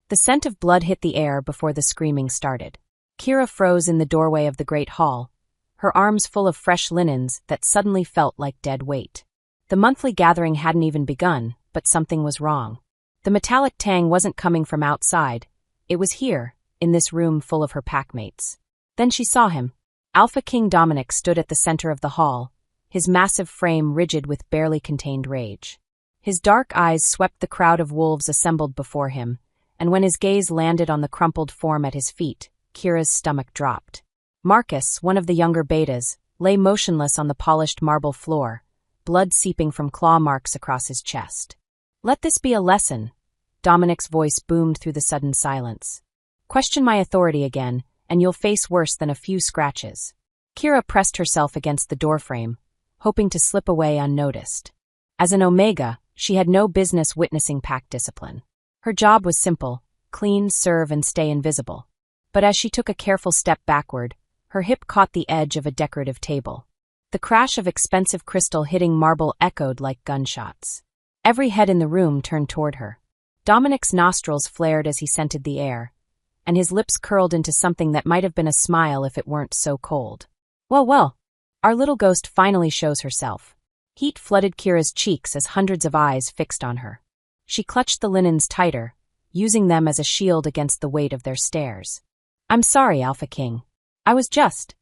The scent of blood hit the air before the screaming started. Kira froze in the doorway of the great hall, her arms full of fresh linens that suddenly felt like dead weight. The monthly gathering hadn't even begun, but something was wrong. The metallic tang wasn't coming from outside. It was here, in this room full of her packmates. Then she saw him. Alpha King Dominic stood at the center of the hall, his massive frame rigid with barely contained rage. His dark eyes swept the crowd of wolves assembled before him, and when his gaze landed on the crumpled form at his feet, Kira's stomach dropped. Marcus, one of the younger betas, lay motionless on the polished marble floor, blood seeping from claw marks across his chest. "Let this be a lesson," Dominic's voice boomed through the sudden silence. "Question my authority again, and you'll face worse than a few scratches." Kira pressed herself against the doorframe, hoping to slip away unnoticed. As an Omega, she had no business witnessing pack discipline. Her job was simple: clean, serve, and stay invisible. But as she took a careful step backward, her hip caught the edge of a decorative table. The crash of expensive crystal hitting marble echoed like gunshots. Every head in the room turned toward her. Dominic's nostrils flared as he scented the air, and his lips curled into something that might have been a smile if it weren't so cold. Well, our little ghost finally shows herself." Heat flooded Kira's cheeks as hundreds of eyes fixed on her. She clutched the linens tighter, using them as a shield against the weight of their stares. "I'm sorry, Alpha King. I was just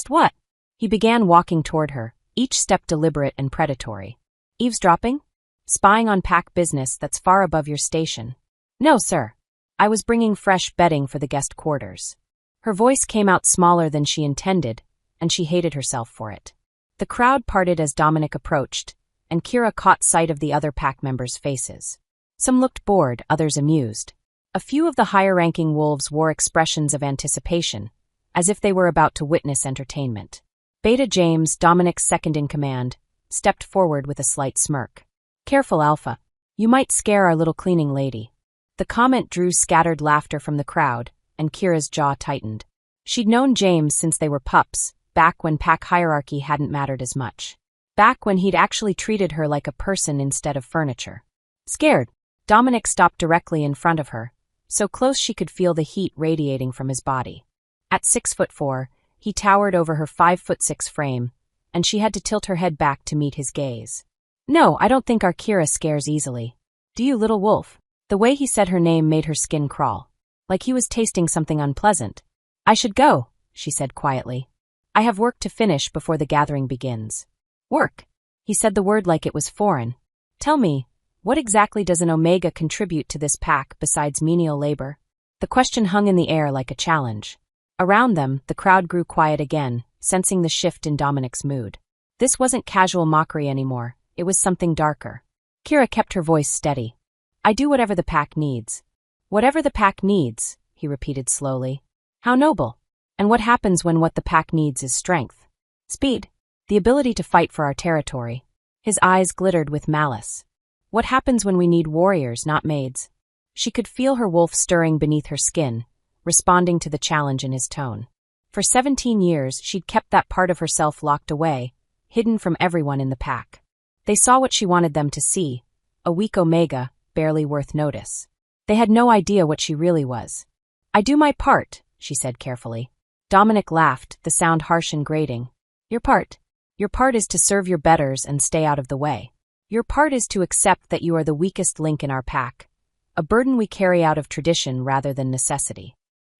what?" He began walking toward her, each step deliberate and predatory. "Eavesdropping? Spying on pack business that's far above your station?" "No, sir. I was bringing fresh bedding for the guest quarters." Her voice came out smaller than she intended, and she hated herself for it. The crowd parted as Dominic approached, and Kira caught sight of the other pack members' faces. Some looked bored, others amused. A few of the higher-ranking wolves wore expressions of anticipation, as if they were about to witness entertainment. Beta James, Dominic's second-in-command, stepped forward with a slight smirk. "Careful, Alpha. You might scare our little cleaning lady." The comment drew scattered laughter from the crowd, and Kira's jaw tightened. She'd known James since they were pups, back when pack hierarchy hadn't mattered as much. Back when he'd actually treated her like a person instead of furniture. Scared, Dominic stopped directly in front of her, so close she could feel the heat radiating from his body. At 6'4", he towered over her 5'6" frame, and she had to tilt her head back to meet his gaze. "No, I don't think our Kira scares easily. Do you, little wolf?" The way he said her name made her skin crawl, like he was tasting something unpleasant. "I should go," she said quietly. "I have work to finish before the gathering begins." "Work?" He said the word like it was foreign. "Tell me, what exactly does an Omega contribute to this pack besides menial labor?" The question hung in the air like a challenge. Around them, the crowd grew quiet again, sensing the shift in Dominic's mood. This wasn't casual mockery anymore, it was something darker. Kira kept her voice steady. "I do whatever the pack needs." "Whatever the pack needs," he repeated slowly. "How noble. And what happens when what the pack needs is strength? Speed. The ability to fight for our territory." His eyes glittered with malice. "What happens when we need warriors, not maids?" She could feel her wolf stirring beneath her skin, responding to the challenge in his tone. For 17 years, she'd kept that part of herself locked away, hidden from everyone in the pack. They saw what she wanted them to see, a weak Omega, barely worth notice. They had no idea what she really was. "I do my part," she said carefully. Dominic laughed, the sound harsh and grating. "Your part? Your part is to serve your betters and stay out of the way. Your part is to accept that you are the weakest link in our pack, a burden we carry out of tradition rather than necessity."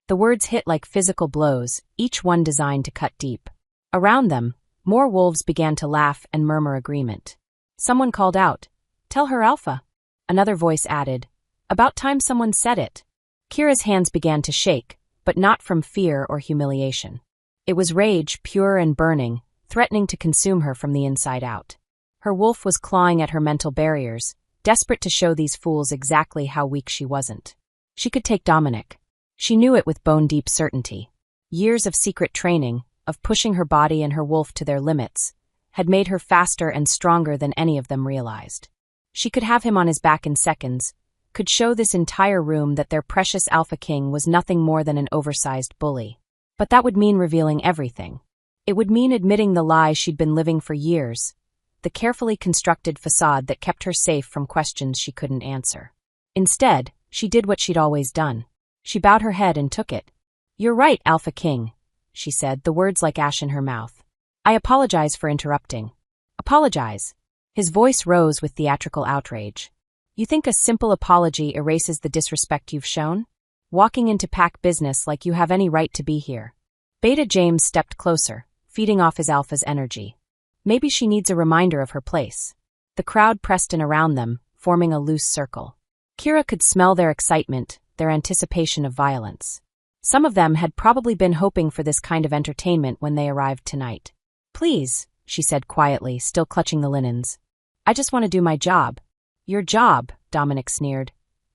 The words hit like physical blows, each one designed to cut deep. Around them, more wolves began to laugh and murmur agreement. Someone called out, "Tell her Alpha." Another voice added, "About time someone said it." Kira's hands began to shake, but not from fear or humiliation. It was rage, pure and burning, threatening to consume her from the inside out. Her wolf was clawing at her mental barriers, desperate to show these fools exactly how weak she wasn't. She could take Dominic. She knew it with bone-deep certainty. Years of secret training, of pushing her body and her wolf to their limits, had made her faster and stronger than any of them realized. She could have him on his back in seconds, could show this entire room that their precious Alpha King was nothing more than an oversized bully. But that would mean revealing everything. It would mean admitting the lie she'd been living for years, the carefully constructed facade that kept her safe from questions she couldn't answer. Instead, She did what she'd always done. She bowed her head and took it. "You're right, Alpha King," she said, the words like ash in her mouth. "I apologize for interrupting." "Apologize?" His voice rose with theatrical outrage. "You think a simple apology erases the disrespect you've shown? Walking into pack business like you have any right to be here." Beta James stepped closer, feeding off his alpha's energy. Maybe she needs a reminder of her place. The crowd pressed in around them, forming a loose circle. Kira could smell their excitement, their anticipation of violence. Some of them had probably been hoping for this kind of entertainment when they arrived tonight. "Please," she said quietly, still clutching the linens. "I just want to do my job." "Your job," Dominic sneered,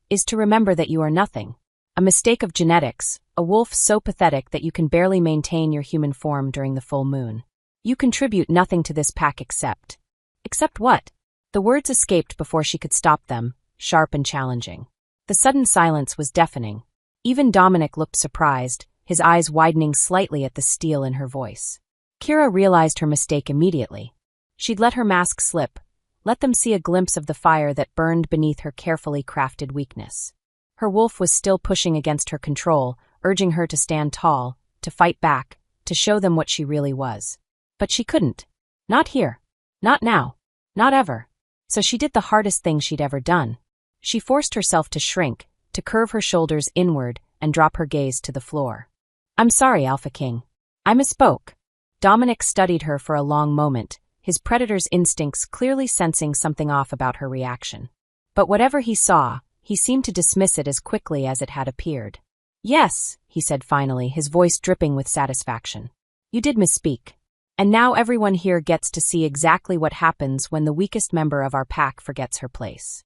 "is to remember that you are nothing. A mistake of genetics, a wolf so pathetic that you can barely maintain your human form during the full moon. You contribute nothing to this pack except..." "Except what?" The words escaped before she could stop them, sharp and challenging. The sudden silence was deafening. Even Dominic looked surprised, his eyes widening slightly at the steel in her voice. Kira realized her mistake immediately. She'd let her mask slip, let them see a glimpse of the fire that burned beneath her carefully crafted weakness. Her wolf was still pushing against her control, urging her to stand tall, to fight back, to show them what she really was. But she couldn't. Not here. Not now. Not ever. So she did the hardest thing she'd ever done. She forced herself to shrink, to curve her shoulders inward and drop her gaze to the floor. "I'm sorry, Alpha King. I misspoke." Dominic studied her for a long moment, his predator's instincts clearly sensing something off about her reaction. But whatever he saw, he seemed to dismiss it as quickly as it had appeared. "Yes," he said finally, his voice dripping with satisfaction. "You did misspeak. And now everyone here gets to see exactly what happens when the weakest member of our pack forgets her place."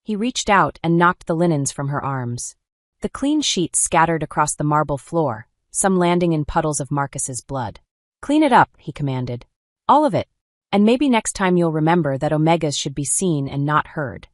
He reached out and knocked the linens from her arms. The clean sheets scattered across the marble floor, some landing in puddles of Marcus's blood. "Clean it up," he commanded. "All of it. And maybe next time you'll remember that omegas should be seen and not heard."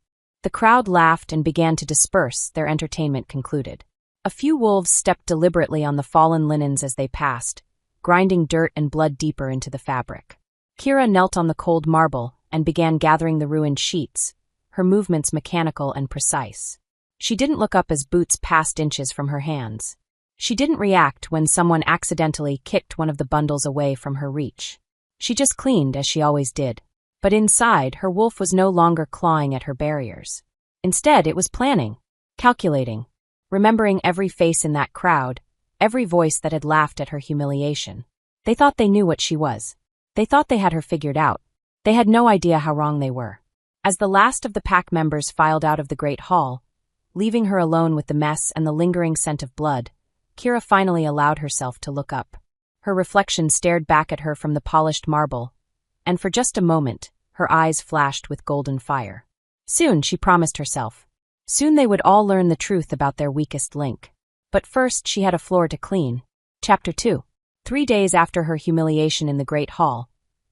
The crowd laughed and began to disperse, their entertainment concluded. A few wolves stepped deliberately on the fallen linens as they passed, grinding dirt and blood deeper into the fabric. Kira knelt on the cold marble and began gathering the ruined sheets, her movements mechanical and precise. She didn't look up as boots passed inches from her hands. She didn't react when someone accidentally kicked one of the bundles away from her reach. She just cleaned as she always did. But inside, her wolf was no longer clawing at her barriers. Instead, it was planning, calculating, remembering every face in that crowd, every voice that had laughed at her humiliation. They thought they knew what she was. They thought they had her figured out. They had no idea how wrong they were. As the last of the pack members filed out of the great hall, leaving her alone with the mess and the lingering scent of blood, Kira finally allowed herself to look up. Her reflection stared back at her from the polished marble, and for just a moment, her eyes flashed with golden fire. Soon, she promised herself. Soon they would all learn the truth about their weakest link. But first, she had a floor to clean. Chapter 2. 3 days after her humiliation in the Great Hall,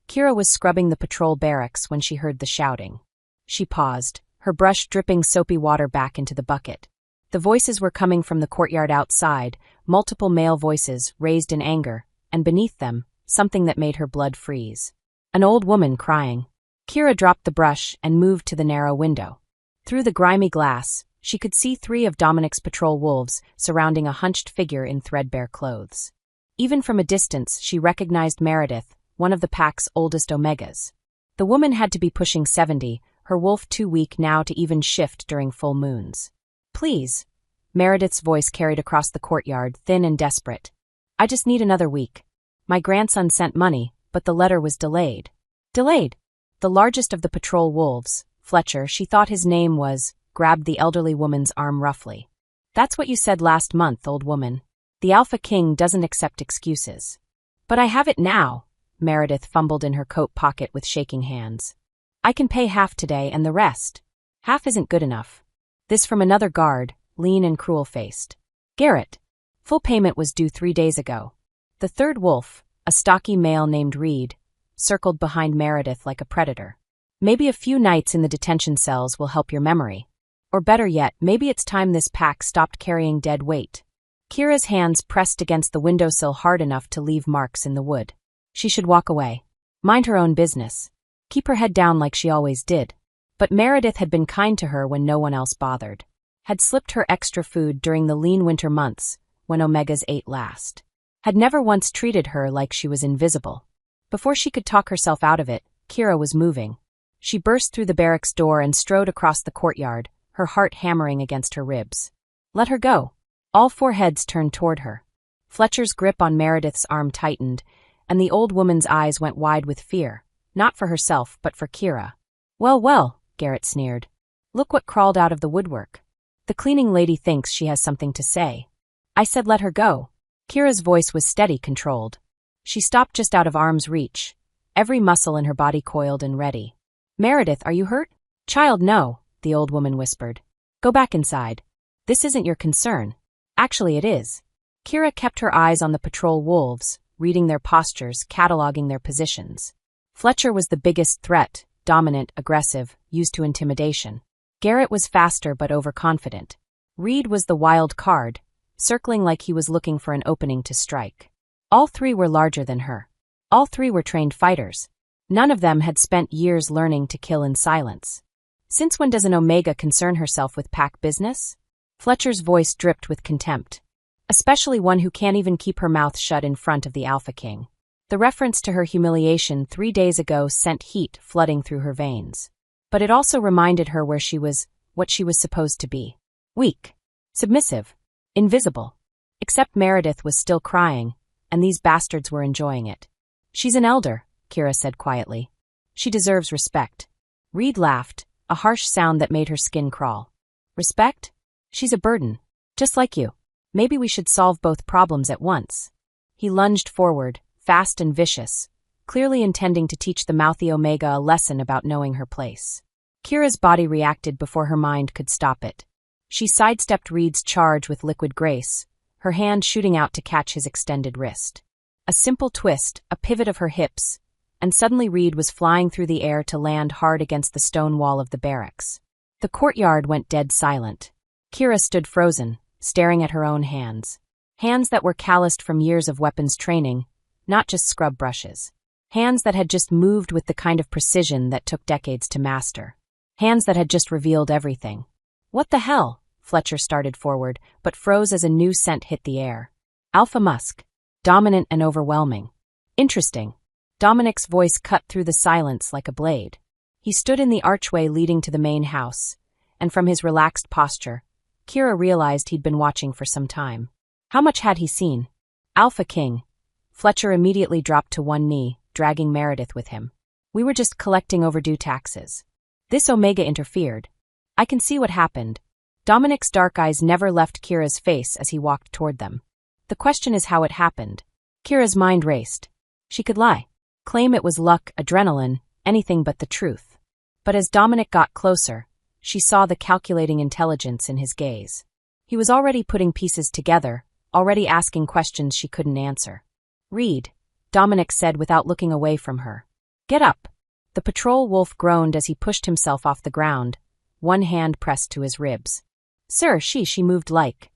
Kira was scrubbing the patrol barracks when she heard the shouting. She paused, her brush dripping soapy water back into the bucket. The voices were coming from the courtyard outside, multiple male voices, raised in anger, and beneath them, something that made her blood freeze. An old woman crying. Kira dropped the brush and moved to the narrow window. Through the grimy glass, she could see 3 of Dominic's patrol wolves surrounding a hunched figure in threadbare clothes. Even from a distance, she recognized Meredith, one of the pack's oldest omegas. The woman had to be pushing 70, her wolf too weak now to even shift during full moons. "Please," Meredith's voice carried across the courtyard, thin and desperate. "I just need another week. My grandson sent money, but the letter was delayed." Delayed? The largest of the patrol wolves, Fletcher, she thought his name was, grabbed the elderly woman's arm roughly. "That's what you said last month, old woman. The Alpha King doesn't accept excuses." "But I have it now," Meredith fumbled in her coat pocket with shaking hands. "I can pay half today and the rest. Half isn't good enough." This from another guard, lean and cruel-faced. "Garrett. Full payment was due 3 days ago." The third wolf, a stocky male named Reed, circled behind Meredith like a predator. "Maybe a few nights in the detention cells will help your memory. Or better yet, maybe it's time this pack stopped carrying dead weight." Kira's hands pressed against the windowsill hard enough to leave marks in the wood. She should walk away. Mind her own business. Keep her head down like she always did. But Meredith had been kind to her when no one else bothered. Had slipped her extra food during the lean winter months when Omegas ate last. Had never once treated her like she was invisible. Before she could talk herself out of it, Kira was moving. She burst through the barracks door and strode across the courtyard, her heart hammering against her ribs. Let her go. All four heads turned toward her. Fletcher's grip on Meredith's arm tightened, and the old woman's eyes went wide with fear, not for herself but for Kira. Well, well, Garrett sneered. Look what crawled out of the woodwork. The cleaning lady thinks she has something to say. I said let her go. Kira's voice was steady, controlled. She stopped just out of arm's reach, every muscle in her body coiled and ready. Meredith, are you hurt? Child, no, the old woman whispered. Go back inside. This isn't your concern. Actually, it is. Kira kept her eyes on the patrol wolves, reading their postures, cataloging their positions. Fletcher was the biggest threat, dominant, aggressive, used to intimidation. Garrett was faster but overconfident. Reed was the wild card, circling like he was looking for an opening to strike. All three were larger than her. All three were trained fighters. None of them had spent years learning to kill in silence. Since when does an Omega concern herself with pack business? Fletcher's voice dripped with contempt. Especially one who can't even keep her mouth shut in front of the Alpha King. The reference to her humiliation 3 days ago sent heat flooding through her veins. But it also reminded her where she was, what she was supposed to be. Weak. Submissive. Invisible. Except Meredith was still crying, and these bastards were enjoying it. She's an elder, Kira said quietly. She deserves respect. Reed laughed, a harsh sound that made her skin crawl. Respect? She's a burden. Just like you. Maybe we should solve both problems at once. He lunged forward, fast and vicious, clearly intending to teach the mouthy Omega a lesson about knowing her place. Kira's body reacted before her mind could stop it. She sidestepped Reed's charge with liquid grace, her hand shooting out to catch his extended wrist. A simple twist, a pivot of her hips, and suddenly Reed was flying through the air to land hard against the stone wall of the barracks. The courtyard went dead silent. Kira stood frozen, staring at her own hands. Hands that were calloused from years of weapons training, not just scrub brushes. Hands that had just moved with the kind of precision that took decades to master. Hands that had just revealed everything. What the hell? Fletcher started forward, but froze as a new scent hit the air. Alpha musk. Dominant and overwhelming. Interesting. Dominic's voice cut through the silence like a blade. He stood in the archway leading to the main house, and from his relaxed posture, Kira realized he'd been watching for some time. How much had he seen? Alpha King. Fletcher immediately dropped to one knee, dragging Meredith with him. We were just collecting overdue taxes. This Omega interfered. I can see what happened. Dominic's dark eyes never left Kira's face as he walked toward them. The question is how it happened. Kira's mind raced. She could lie. Claim it was luck, adrenaline, anything but the truth. But as Dominic got closer, she saw the calculating intelligence in his gaze. He was already putting pieces together, already asking questions she couldn't answer. Reed, Dominic said without looking away from her. Get up. The patrol wolf groaned as he pushed himself off the ground, one hand pressed to his ribs. Sir, she moved like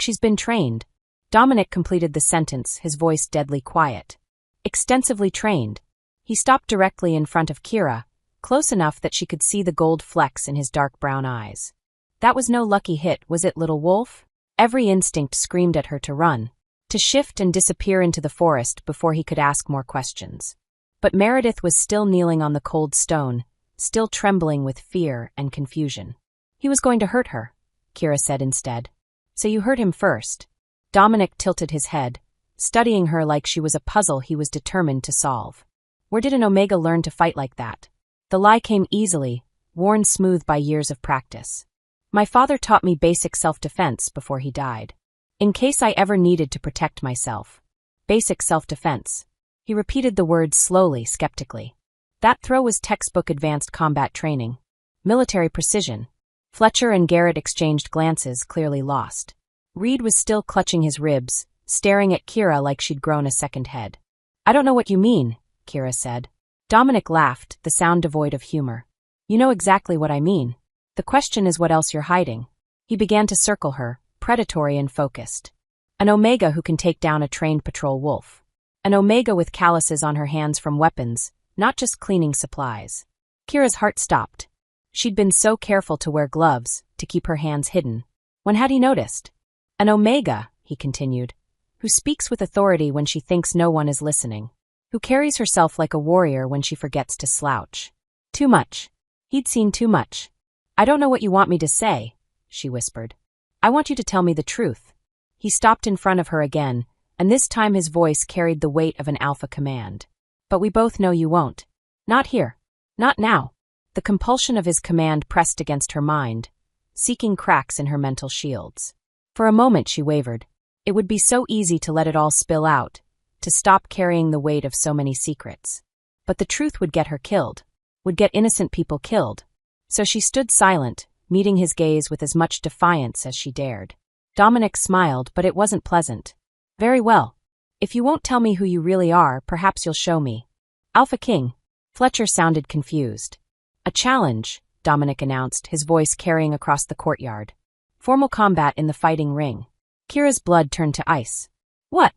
she's been trained. Dominic completed the sentence, his voice deadly quiet. Extensively trained. He stopped directly in front of Kira, close enough that she could see the gold flecks in his dark brown eyes. That was no lucky hit, was it, little wolf? Every instinct screamed at her to run, to shift and disappear into the forest before he could ask more questions. But Meredith was still kneeling on the cold stone, still trembling with fear and confusion. He was going to hurt her, Kira said instead. So you hurt him first. Dominic tilted his head, studying her like she was a puzzle he was determined to solve. Where did an Omega learn to fight like that? The lie came easily, worn smooth by years of practice. My father taught me basic self-defense before he died. In case I ever needed to protect myself. Basic self-defense. He repeated the words slowly, skeptically. That throw was textbook advanced combat training. Military precision. Fletcher and Garrett exchanged glances, clearly lost. Reed was still clutching his ribs, staring at Kira like she'd grown a second head. I don't know what you mean, Kira said. Dominic laughed, the sound devoid of humor. You know exactly what I mean. The question is what else you're hiding. He began to circle her, predatory and focused. An Omega who can take down a trained patrol wolf. An Omega with calluses on her hands from weapons, not just cleaning supplies. Kira's heart stopped. She'd been so careful to wear gloves, to to keep her hands hidden. When had he noticed? An Omega, he continued, who speaks with authority when she thinks no one is listening, who carries herself like a warrior when she forgets to slouch. Too much. He'd seen too much. I don't know what you want me to say, she whispered. I want you to tell me the truth. He stopped in front of her again, and this time his voice carried the weight of an alpha command. But we both know you won't. Not here. Not now. The compulsion of his command pressed against her mind, seeking cracks in her mental shields. For a moment she wavered. It would be so easy to let it all spill out, to stop carrying the weight of so many secrets. But the truth would get her killed, would get innocent people killed. So she stood silent, meeting his gaze with as much defiance as she dared. Dominic smiled, but it wasn't pleasant. Very well. If you won't tell me who you really are, perhaps you'll show me. Alpha King. Fletcher sounded confused. A challenge, Dominic announced, his voice carrying across the courtyard. Formal combat in the fighting ring. Kira's blood turned to ice. What?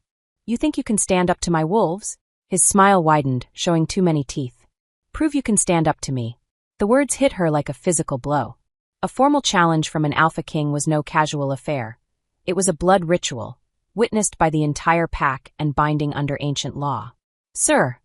You think you can stand up to my wolves? His smile widened, showing too many teeth. Prove you can stand up to me. The words hit her like a physical blow. A formal challenge from an Alpha King was no casual affair. It was a blood ritual, witnessed by the entire pack and binding under ancient law. Sir.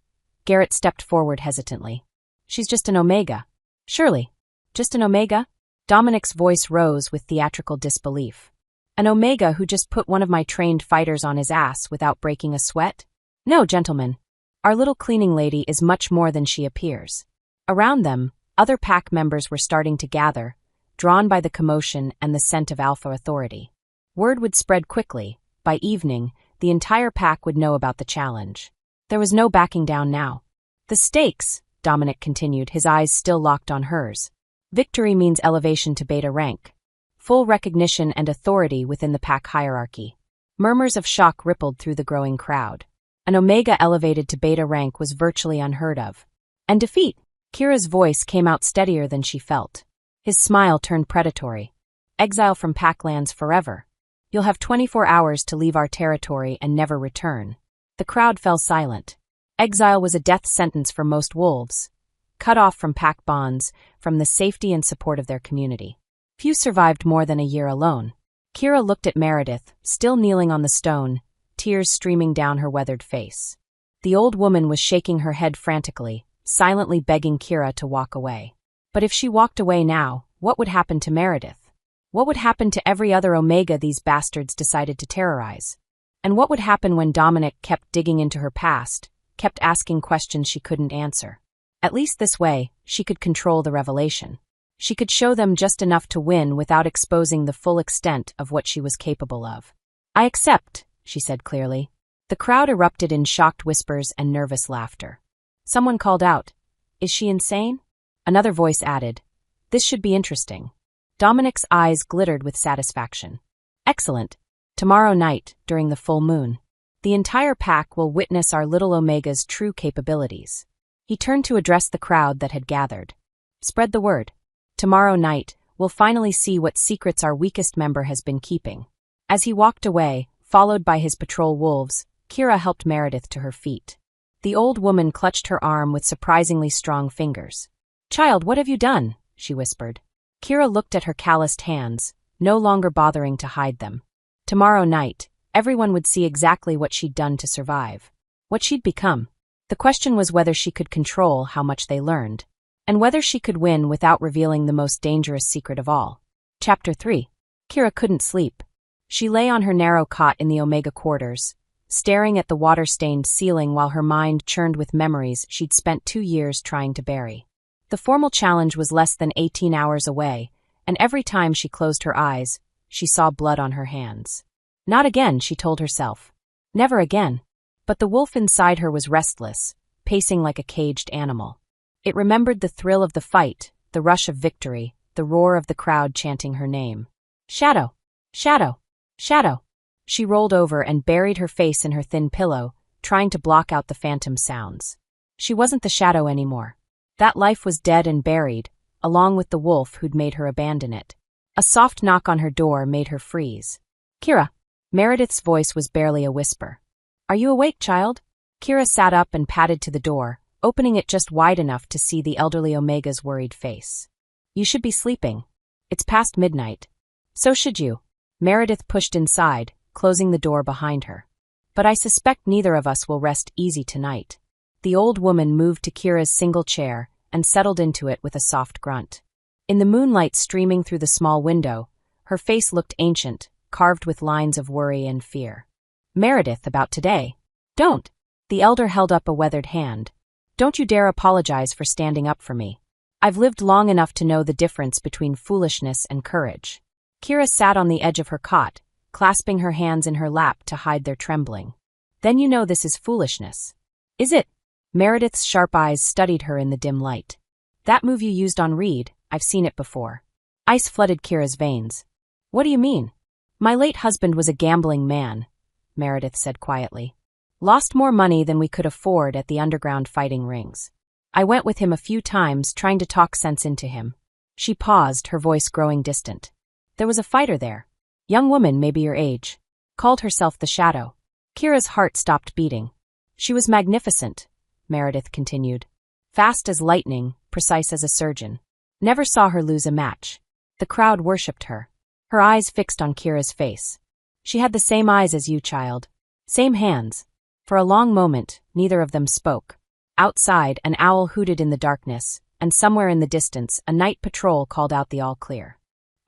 Garrett stepped forward hesitantly. She's just an Omega. Surely. Just an Omega? Dominic's voice rose with theatrical disbelief. An Omega who just put one of my trained fighters on his ass without breaking a sweat? No, gentlemen. Our little cleaning lady is much more than she appears. Around them, other pack members were starting to gather, drawn by the commotion and the scent of alpha authority. Word would spread quickly. By evening, the entire pack would know about the challenge. There was no backing down now. The stakes, Dominic continued, his eyes still locked on hers. Victory means elevation to beta rank. Full recognition and authority within the pack hierarchy. Murmurs of shock rippled through the growing crowd. An Omega elevated to beta rank was virtually unheard of. And defeat? Kira's voice came out steadier than she felt. His smile turned predatory. Exile from Packlands forever. You'll have 24 hours to leave our territory and never return. The crowd fell silent. Exile was a death sentence for most wolves. Cut off from pack bonds, from the safety and support of their community. Few survived more than a year alone. Kira looked at Meredith, still kneeling on the stone, tears streaming down her weathered face. The old woman was shaking her head frantically, silently begging Kira to walk away. But if she walked away now, what would happen to Meredith? What would happen to every other Omega these bastards decided to terrorize? And what would happen when Dominic kept digging into her past, kept asking questions she couldn't answer? At least this way, she could control the revelation. She could show them just enough to win without exposing the full extent of what she was capable of. I accept, she said clearly. The crowd erupted in shocked whispers and nervous laughter. Someone called out, "Is she insane?" Another voice added, "This should be interesting." Dominic's eyes glittered with satisfaction. Excellent. Tomorrow night, during the full moon, the entire pack will witness our little Omega's true capabilities. He turned to address the crowd that had gathered. Spread the word. Tomorrow night, we'll finally see what secrets our weakest member has been keeping. As he walked away, followed by his patrol wolves, Kira helped Meredith to her feet. The old woman clutched her arm with surprisingly strong fingers. "Child, what have you done?" she whispered. Kira looked at her calloused hands, no longer bothering to hide them. Tomorrow night, everyone would see exactly what she'd done to survive. What she'd become. The question was whether she could control how much they learned. And whether she could win without revealing the most dangerous secret of all. Chapter 3. Kira couldn't sleep. She lay on her narrow cot in the Omega quarters, staring at the water-stained ceiling while her mind churned with memories she'd spent 2 years trying to bury. The formal challenge was less than 18 hours away, and every time she closed her eyes, she saw blood on her hands. Not again, she told herself. Never again. But the wolf inside her was restless, pacing like a caged animal. It remembered the thrill of the fight, the rush of victory, the roar of the crowd chanting her name. Shadow! Shadow! Shadow! She rolled over and buried her face in her thin pillow, trying to block out the phantom sounds. She wasn't the shadow anymore. That life was dead and buried, along with the wolf who'd made her abandon it. A soft knock on her door made her freeze. Kira! Meredith's voice was barely a whisper. Are you awake, child? Kira sat up and padded to the door, opening it just wide enough to see the elderly Omega's worried face. You should be sleeping. It's past midnight. So should you. Meredith pushed inside, closing the door behind her. But I suspect neither of us will rest easy tonight. The old woman moved to Kira's single chair and settled into it with a soft grunt. In the moonlight streaming through the small window, her face looked ancient, carved with lines of worry and fear. Meredith, about today. Don't. The elder held up a weathered hand. Don't you dare apologize for standing up for me. I've lived long enough to know the difference between foolishness and courage. Kira sat on the edge of her cot, clasping her hands in her lap to hide their trembling. Then you know this is foolishness. Is it? Meredith's sharp eyes studied her in the dim light. That move you used on Reed, I've seen it before. Ice flooded Kira's veins. What do you mean? My late husband was a gambling man, Meredith said quietly. Lost more money than we could afford at the underground fighting rings. I went with him a few times, trying to talk sense into him. She paused, her voice growing distant. There was a fighter there. Young woman, maybe your age. Called herself the Shadow. Kira's heart stopped beating. She was magnificent, Meredith continued. Fast as lightning, precise as a surgeon. Never saw her lose a match. The crowd worshipped her. Her eyes fixed on Kira's face. She had the same eyes as you, child. Same hands. For a long moment, neither of them spoke. Outside, an owl hooted in the darkness, and somewhere in the distance, a night patrol called out the all-clear.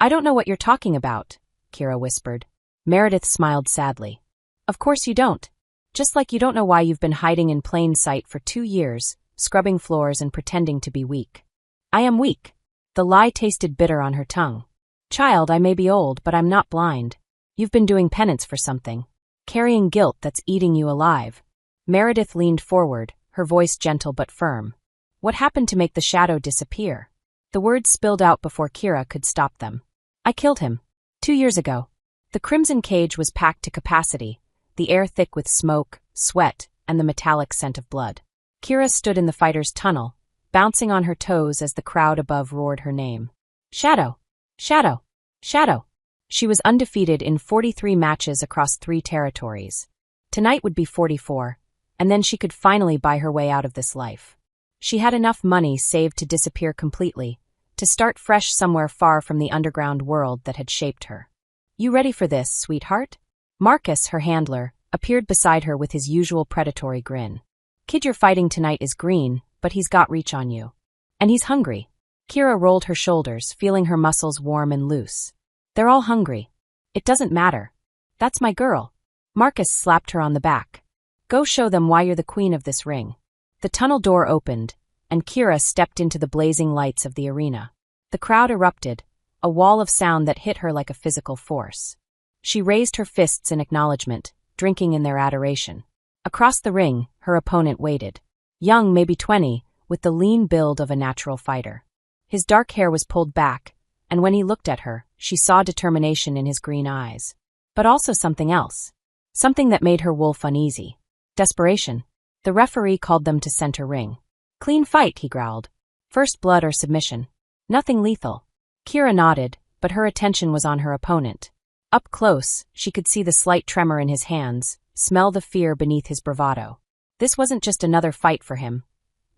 I don't know what you're talking about, Kira whispered. Meredith smiled sadly. Of course you don't. Just like you don't know why you've been hiding in plain sight for 2 years, scrubbing floors and pretending to be weak. I am weak. The lie tasted bitter on her tongue. Child, I may be old, but I'm not blind. You've been doing penance for something. Carrying guilt that's eating you alive. Meredith leaned forward, her voice gentle but firm. What happened to make the shadow disappear? The words spilled out before Kira could stop them. I killed him. 2 years ago. The crimson cage was packed to capacity, the air thick with smoke, sweat, and the metallic scent of blood. Kira stood in the fighter's tunnel, bouncing on her toes as the crowd above roared her name. Shadow! Shadow! Shadow! She was undefeated in 43 matches across 3 territories. Tonight would be 44, and then she could finally buy her way out of this life. She had enough money saved to disappear completely, to start fresh somewhere far from the underground world that had shaped her. You ready for this, sweetheart? Marcus, her handler, appeared beside her with his usual predatory grin. Kid you're fighting tonight is green, but he's got reach on you. And he's hungry. Kira rolled her shoulders, feeling her muscles warm and loose. They're all hungry. It doesn't matter. That's my girl. Marcus slapped her on the back. Go show them why you're the queen of this ring. The tunnel door opened, and Kira stepped into the blazing lights of the arena. The crowd erupted, a wall of sound that hit her like a physical force. She raised her fists in acknowledgement, drinking in their adoration. Across the ring, her opponent waited. Young, maybe 20, with the lean build of a natural fighter. His dark hair was pulled back, and when he looked at her, she saw determination in his green eyes. But also something else. Something that made her wolf uneasy. Desperation. The referee called them to center ring. Clean fight, he growled. First blood or submission. Nothing lethal. Kira nodded, but her attention was on her opponent. Up close, she could see the slight tremor in his hands, smell the fear beneath his bravado. This wasn't just another fight for him.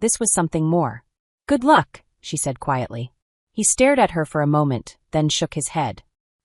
This was something more. Good luck, she said quietly. He stared at her for a moment, then shook his head.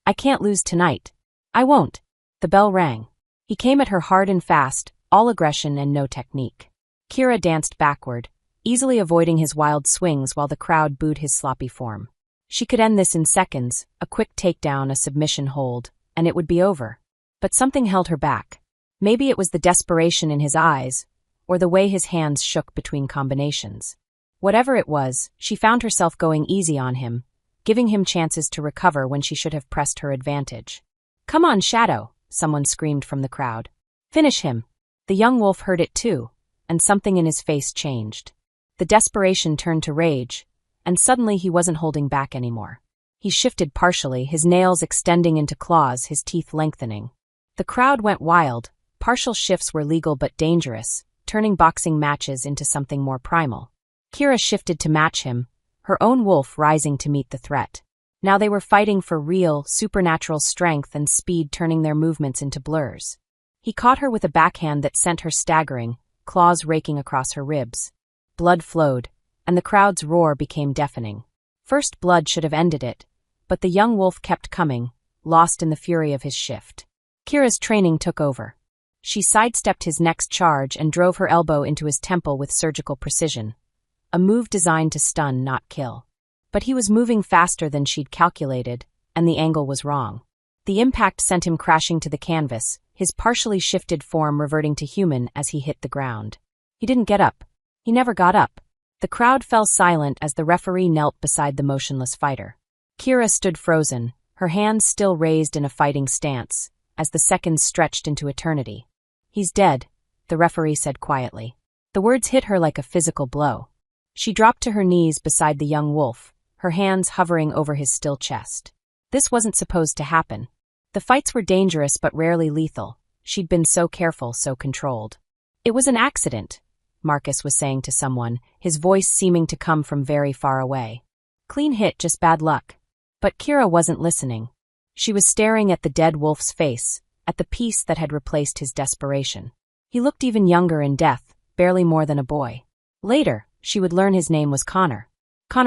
I can't lose tonight. I won't. The bell rang. He came at her hard and fast, all aggression and no technique. Kira danced backward, easily avoiding his wild swings while the crowd booed his sloppy form. She could end this in seconds, a quick takedown, a submission hold, and it would be over. But something held her back. Maybe it was the desperation in his eyes, or the way his hands shook between combinations. Whatever it was, she found herself going easy on him, giving him chances to recover when she should have pressed her advantage. Come on, Shadow, someone screamed from the crowd. Finish him. The young wolf heard it too, and something in his face changed. The desperation turned to rage, and suddenly he wasn't holding back anymore. He shifted partially, his nails extending into claws, his teeth lengthening. The crowd went wild. Partial shifts were legal but dangerous, turning boxing matches into something more primal. Kira shifted to match him, her own wolf rising to meet the threat. Now they were fighting for real, supernatural strength and speed, turning their movements into blurs. He caught her with a backhand that sent her staggering, claws raking across her ribs. Blood flowed, and the crowd's roar became deafening. First blood should have ended it, but the young wolf kept coming, lost in the fury of his shift. Kira's training took over. She sidestepped his next charge and drove her elbow into his temple with surgical precision, a move designed to stun, not kill. But he was moving faster than she'd calculated, and the angle was wrong. The impact sent him crashing to the canvas, his partially shifted form reverting to human as he hit the ground. He didn't get up. He never got up. The crowd fell silent as the referee knelt beside the motionless fighter. Kira stood frozen, her hands still raised in a fighting stance, as the seconds stretched into eternity. "He's dead," the referee said quietly. The words hit her like a physical blow. She dropped to her knees beside the young wolf, her hands hovering over his still chest. This wasn't supposed to happen. The fights were dangerous but rarely lethal. She'd been so careful, so controlled. "It was an accident," Marcus was saying to someone, his voice seeming to come from very far away. "Clean hit, just bad luck." But Kira wasn't listening. She was staring at the dead wolf's face, at the piece that had replaced his desperation. He looked even younger in death, barely more than a boy. Later, she would learn his name was Connor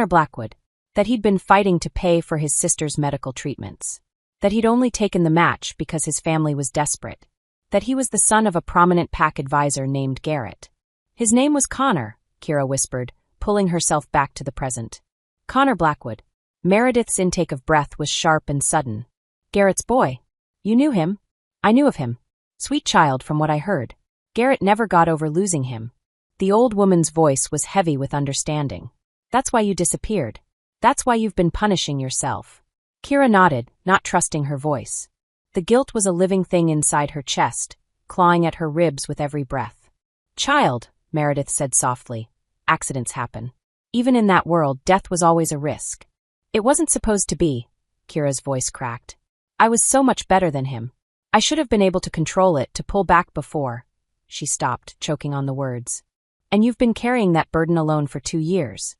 Blackwood, that he'd been fighting to pay for his sister's medical treatments, that he'd only taken the match because his family was desperate, that he was the son of a prominent pack advisor named Garrett. His name was Connor, Kira whispered, pulling herself back to the present. Connor Blackwood. Meredith's intake of breath was sharp and sudden. "Garrett's boy. You knew him?" "I knew of him. Sweet child from what I heard. Garrett never got over losing him." The old woman's voice was heavy with understanding. "That's why you disappeared. That's why you've been punishing yourself." Kira nodded, not trusting her voice. The guilt was a living thing inside her chest, clawing at her ribs with every breath. "Child," Meredith said softly, "accidents happen. Even in that world, death was always a risk." "It wasn't supposed to be," Kira's voice cracked. "I was so much better than him. I should have been able to control it, to pull back before." She stopped, choking on the words. "And you've been carrying that burden alone for 2 years.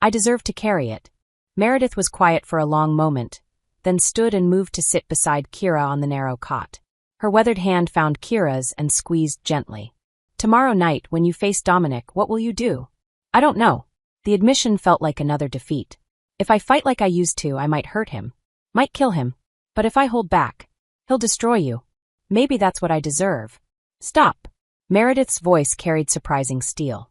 I deserve to carry it." Meredith was quiet for a long moment, then stood and moved to sit beside Kira on the narrow cot. Her weathered hand found Kira's and squeezed gently. "Tomorrow night, when you face Dominic, what will you do?" "I don't know." The admission felt like another defeat. "If I fight like I used to, I might hurt him. Might kill him. But if I hold back, he'll destroy you. Maybe that's what I deserve." "Stop." Meredith's voice carried surprising steel.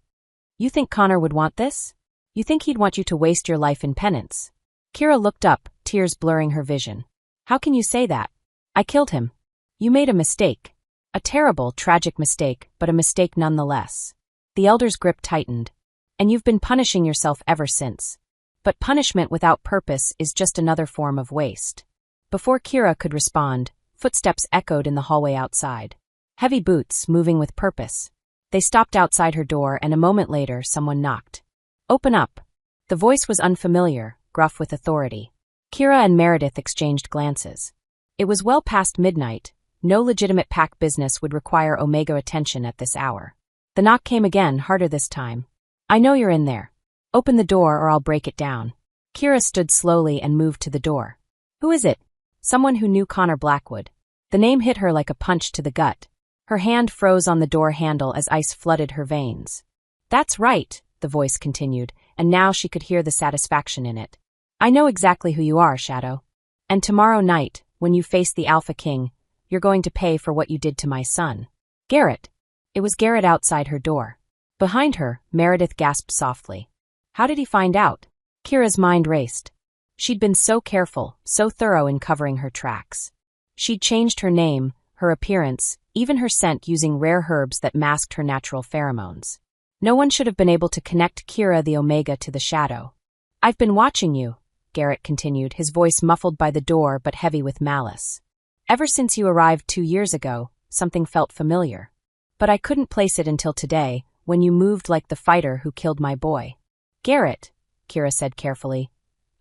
"You think Connor would want this? You think he'd want you to waste your life in penance?" Kira looked up, tears blurring her vision. "How can you say that? I killed him. You made a mistake. A terrible, tragic mistake, but a mistake nonetheless." The elder's grip tightened. "And you've been punishing yourself ever since. But punishment without purpose is just another form of waste." Before Kira could respond, footsteps echoed in the hallway outside. Heavy boots, moving with purpose. They stopped outside her door, and a moment later, someone knocked. "Open up." The voice was unfamiliar, gruff with authority. Kira and Meredith exchanged glances. It was well past midnight. No legitimate pack business would require Omega attention at this hour. The knock came again, harder this time. "I know you're in there. Open the door or I'll break it down." Kira stood slowly and moved to the door. "Who is it?" Someone who knew Connor Blackwood. The name hit her like a punch to the gut. Her hand froze on the door handle as ice flooded her veins. "That's right," the voice continued, and now she could hear the satisfaction in it. "I know exactly who you are, Shadow. And tomorrow night, when you face the Alpha King, you're going to pay for what you did to my son." "Garrett." It was Garrett outside her door. Behind her, Meredith gasped softly. How did he find out? Kira's mind raced. She'd been so careful, so thorough in covering her tracks. She'd changed her name, her appearance, even her scent using rare herbs that masked her natural pheromones. No one should have been able to connect Kira the Omega to the Shadow. "I've been watching you," Garrett continued, his voice muffled by the door but heavy with malice. "Ever since you arrived 2 years ago, something felt familiar. But I couldn't place it until today, when you moved like the fighter who killed my boy." "Garrett," Kira said carefully,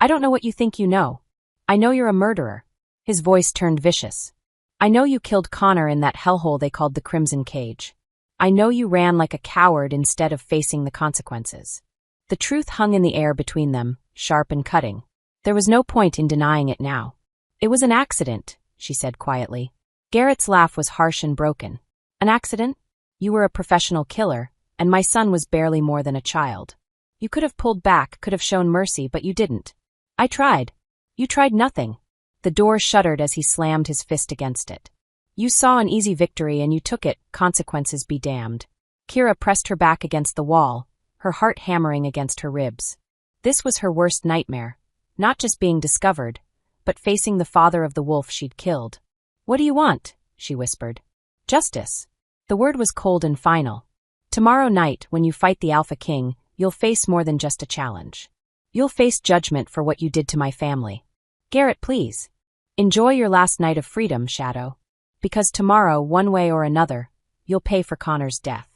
"I don't know what you think you know. I know you're a murderer." His voice turned vicious. "I know you killed Connor in that hellhole they called the Crimson Cage. I know you ran like a coward instead of facing the consequences." The truth hung in the air between them, sharp and cutting. There was no point in denying it now. "It was an accident," she said quietly. Garrett's laugh was harsh and broken. "An accident? You were a professional killer, and my son was barely more than a child. You could have pulled back, could have shown mercy, but you didn't. I tried. You tried nothing. The door shuddered as he slammed his fist against it. You saw an easy victory and you took it, consequences be damned. Kira pressed her back against the wall, her heart hammering against her ribs. This was her worst nightmare, not just being discovered, but facing the father of the wolf she'd killed. What do you want? She whispered. Justice. The word was cold and final. Tomorrow night, when you fight the Alpha King, you'll face more than just a challenge. You'll face judgment for what you did to my family. Garrett, please. Enjoy your last night of freedom, Shadow. Because tomorrow, one way or another, you'll pay for Connor's death.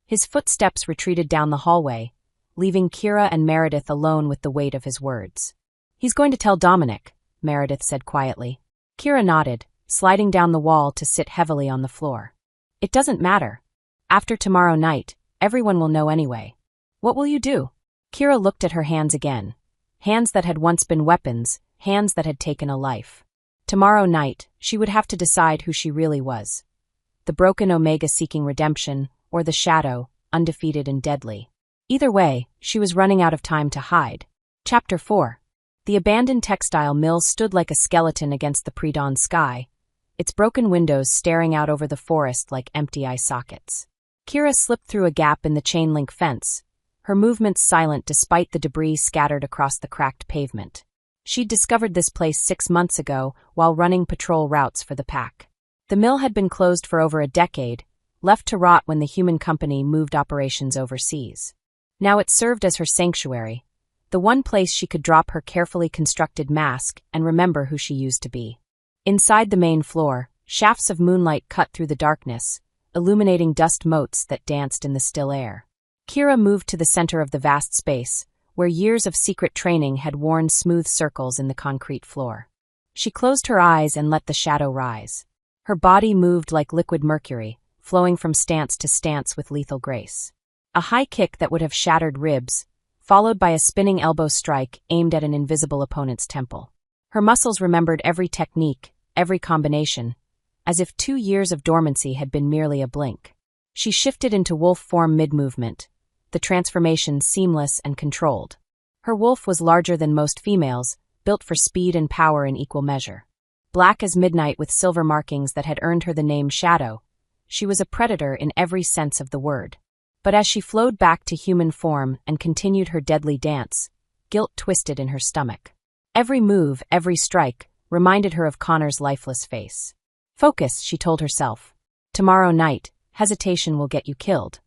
His footsteps retreated down the hallway, leaving Kira and Meredith alone with the weight of his words. He's going to tell Dominic, Meredith said quietly. Kira nodded, sliding down the wall to sit heavily on the floor. It doesn't matter. After tomorrow night, everyone will know anyway. What will you do? Kira looked at her hands again. Hands that had once been weapons, hands that had taken a life. Tomorrow night, she would have to decide who she really was. The broken Omega seeking redemption, or the Shadow, undefeated and deadly. Either way, she was running out of time to hide. Chapter 4. The abandoned textile mill stood like a skeleton against the pre-dawn sky, its broken windows staring out over the forest like empty eye sockets. Kira slipped through a gap in the chain-link fence, her movements silent despite the debris scattered across the cracked pavement. She'd discovered this place 6 months ago while running patrol routes for the pack. The mill had been closed for over a decade, left to rot when the human company moved operations overseas. Now it served as her sanctuary, the one place she could drop her carefully constructed mask and remember who she used to be. Inside the main floor, shafts of moonlight cut through the darkness, illuminating dust motes that danced in the still air. Kira moved to the center of the vast space, where years of secret training had worn smooth circles in the concrete floor. She closed her eyes and let the shadow rise. Her body moved like liquid mercury, flowing from stance to stance with lethal grace. A high kick that would have shattered ribs, followed by a spinning elbow strike aimed at an invisible opponent's temple. Her muscles remembered every technique, every combination, as if 2 years of dormancy had been merely a blink. She shifted into wolf form mid-movement, the transformation seamless and controlled. Her wolf was larger than most females, built for speed and power in equal measure. Black as midnight with silver markings that had earned her the name Shadow, she was a predator in every sense of the word. But as she flowed back to human form and continued her deadly dance, guilt twisted in her stomach. Every move, every strike, reminded her of Connor's lifeless face. Focus, she told herself. Tomorrow night, hesitation will get you killed.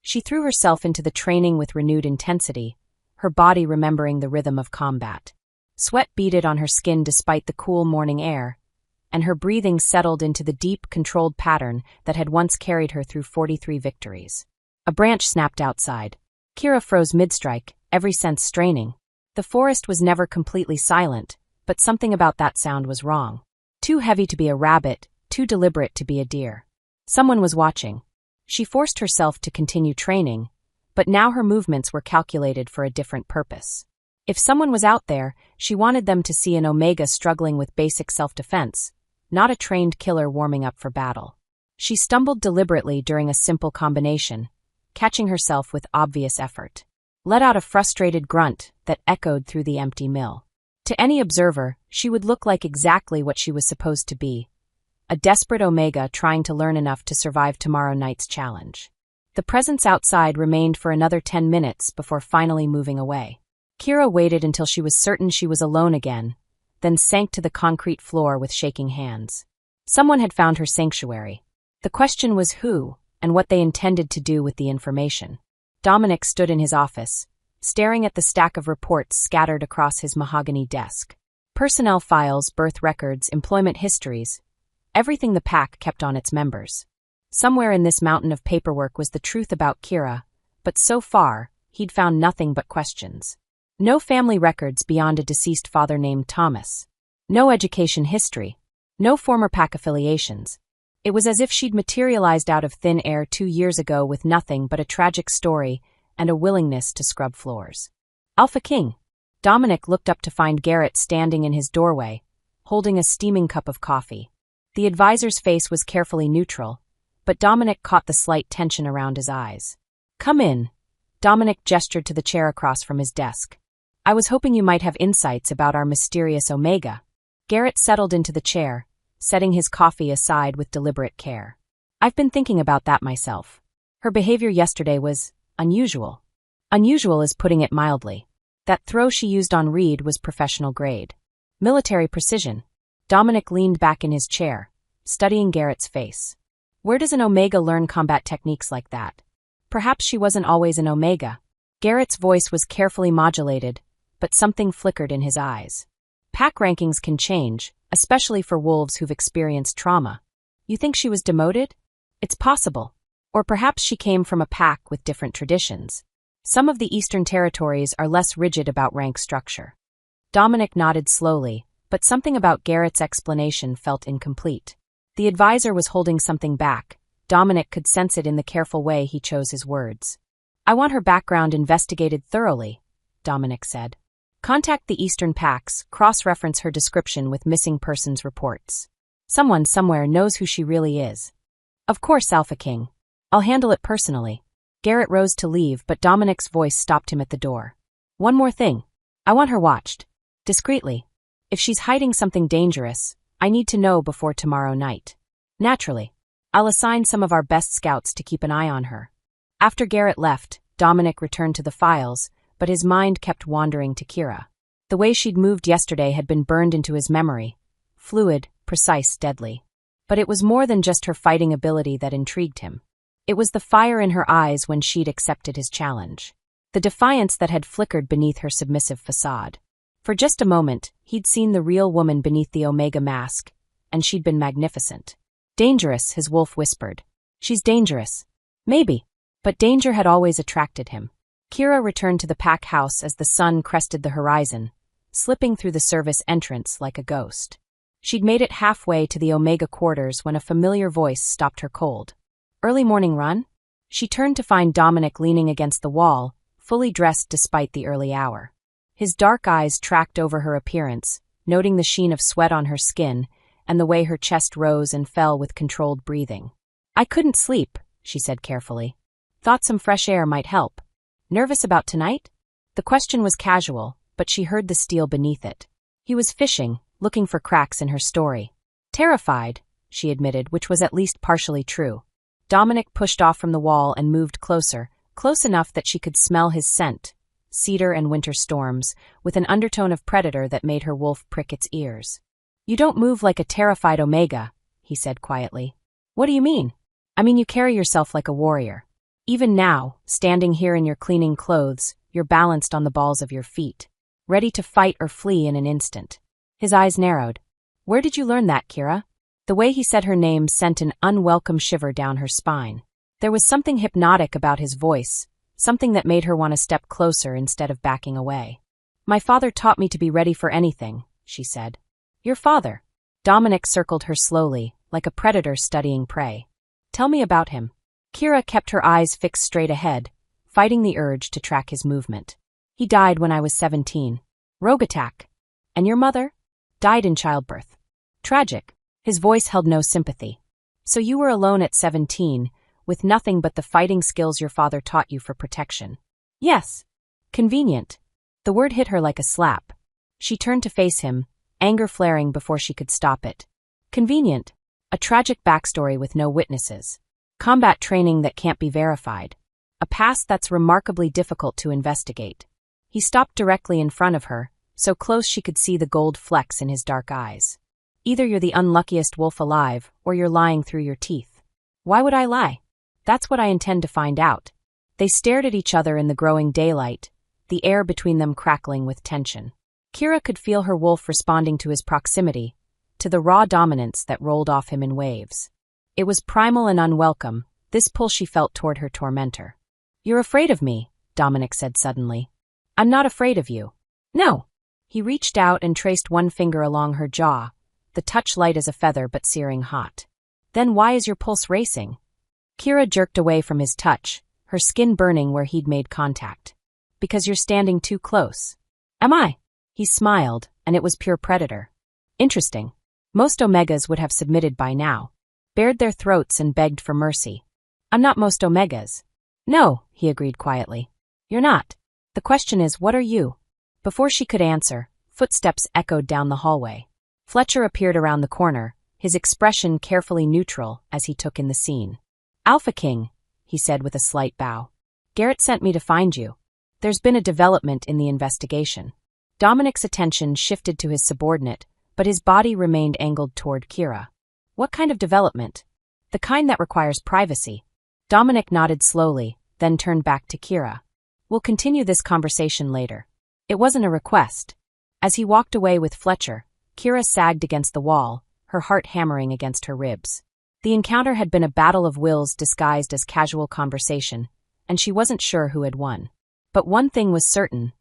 She threw herself into the training with renewed intensity, her body remembering the rhythm of combat. Sweat beaded on her skin despite the cool morning air, and her breathing settled into the deep, controlled pattern that had once carried her through 43 victories. A branch snapped outside. Kira froze mid-strike, every sense straining. The forest was never completely silent, but something about that sound was wrong. Too heavy to be a rabbit, too deliberate to be a deer. Someone was watching. She forced herself to continue training, but now her movements were calculated for a different purpose. If someone was out there, she wanted them to see an Omega struggling with basic self-defense, not a trained killer warming up for battle. She stumbled deliberately during a simple combination, catching herself with obvious effort. Let out a frustrated grunt that echoed through the empty mill. To any observer, she would look like exactly what she was supposed to be, a desperate Omega trying to learn enough to survive tomorrow night's challenge. The presence outside remained for another 10 minutes before finally moving away. Kira waited until she was certain she was alone again, then sank to the concrete floor with shaking hands. Someone had found her sanctuary. The question was who, and what they intended to do with the information. Dominic stood in his office, staring at the stack of reports scattered across his mahogany desk. Personnel files, birth records, employment histories, everything the pack kept on its members. Somewhere in this mountain of paperwork was the truth about Kira, but so far, he'd found nothing but questions. No family records beyond a deceased father named Thomas. No education history. No former pack affiliations. It was as if she'd materialized out of thin air 2 years ago with nothing but a tragic story and a willingness to scrub floors. Alpha King. Dominic looked up to find Garrett standing in his doorway, holding a steaming cup of coffee. The advisor's face was carefully neutral, but Dominic caught the slight tension around his eyes. Come in. Dominic gestured to the chair across from his desk. I was hoping you might have insights about our mysterious Omega. Garrett settled into the chair, setting his coffee aside with deliberate care. I've been thinking about that myself. Her behavior yesterday was unusual. Unusual is putting it mildly. That throw she used on Reed was professional grade. Military precision. Dominic leaned back in his chair, studying Garrett's face. Where does an Omega learn combat techniques like that? Perhaps she wasn't always an Omega. Garrett's voice was carefully modulated, but something flickered in his eyes. Pack rankings can change, especially for wolves who've experienced trauma. You think she was demoted? It's possible. Or perhaps she came from a pack with different traditions. Some of the Eastern territories are less rigid about rank structure. Dominic nodded slowly, but something about Garrett's explanation felt incomplete. The advisor was holding something back. Dominic could sense it in the careful way he chose his words. I want her background investigated thoroughly, Dominic said. Contact the Eastern Packs, cross-reference her description with missing persons reports. Someone somewhere knows who she really is. Of course, Alpha King. I'll handle it personally. Garrett rose to leave, but Dominic's voice stopped him at the door. One more thing. I want her watched. Discreetly. If she's hiding something dangerous, I need to know before tomorrow night. Naturally. I'll assign some of our best scouts to keep an eye on her. After Garrett left, Dominic returned to the files, but his mind kept wandering to Kira. The way she'd moved yesterday had been burned into his memory. Fluid, precise, deadly. But it was more than just her fighting ability that intrigued him. It was the fire in her eyes when she'd accepted his challenge. The defiance that had flickered beneath her submissive facade. For just a moment, he'd seen the real woman beneath the Omega mask, and she'd been magnificent. Dangerous, his wolf whispered. She's dangerous. Maybe. But danger had always attracted him. Kira returned to the pack house as the sun crested the horizon, slipping through the service entrance like a ghost. She'd made it halfway to the Omega quarters when a familiar voice stopped her cold. Early morning run? She turned to find Dominic leaning against the wall, fully dressed despite the early hour. His dark eyes tracked over her appearance, noting the sheen of sweat on her skin and the way her chest rose and fell with controlled breathing. I couldn't sleep, she said carefully. Thought some fresh air might help. Nervous about tonight? The question was casual, but she heard the steel beneath it. He was fishing, looking for cracks in her story. Terrified, she admitted, which was at least partially true. Dominic pushed off from the wall and moved closer, close enough that she could smell his scent. Cedar and winter storms, with an undertone of predator that made her wolf prick its ears. You don't move like a terrified Omega, he said quietly. What do you mean? I mean you carry yourself like a warrior. Even now, standing here in your cleaning clothes, you're balanced on the balls of your feet, ready to fight or flee in an instant. His eyes narrowed. Where did you learn that, Kira? The way he said her name sent an unwelcome shiver down her spine. There was something hypnotic about his voice, something that made her want to step closer instead of backing away. My father taught me to be ready for anything, she said. Your father? Dominic circled her slowly, like a predator studying prey. Tell me about him. Kira kept her eyes fixed straight ahead, fighting the urge to track his movement. He died when I was 17. Rogue attack. And your mother? Died in childbirth. Tragic. His voice held no sympathy. So you were alone at 17, with nothing but the fighting skills your father taught you for protection. Yes. Convenient. The word hit her like a slap. She turned to face him, anger flaring before she could stop it. Convenient. A tragic backstory with no witnesses. Combat training that can't be verified. A past that's remarkably difficult to investigate. He stopped directly in front of her, so close she could see the gold flecks in his dark eyes. Either you're the unluckiest wolf alive, or you're lying through your teeth. Why would I lie? That's what I intend to find out. They stared at each other in the growing daylight, the air between them crackling with tension. Kira could feel her wolf responding to his proximity, to the raw dominance that rolled off him in waves. It was primal and unwelcome, this pull she felt toward her tormentor. You're afraid of me, Dominic said suddenly. I'm not afraid of you. No. He reached out and traced one finger along her jaw, the touch light as a feather but searing hot. Then why is your pulse racing? Kira jerked away from his touch, her skin burning where he'd made contact. Because you're standing too close. Am I? He smiled, and it was pure predator. Interesting. Most Omegas would have submitted by now. Bared their throats and begged for mercy. I'm not most Omegas. No, he agreed quietly. You're not. The question is, what are you? Before she could answer, footsteps echoed down the hallway. Fletcher appeared around the corner, his expression carefully neutral as he took in the scene. "Alpha King," he said with a slight bow. "Garrett sent me to find you. There's been a development in the investigation." Dominic's attention shifted to his subordinate, but his body remained angled toward Kira. "What kind of development?" "The kind that requires privacy." Dominic nodded slowly, then turned back to Kira. "We'll continue this conversation later." It wasn't a request. As he walked away with Fletcher, Kira sagged against the wall, her heart hammering against her ribs. The encounter had been a battle of wills disguised as casual conversation, and she wasn't sure who had won. But one thing was certain.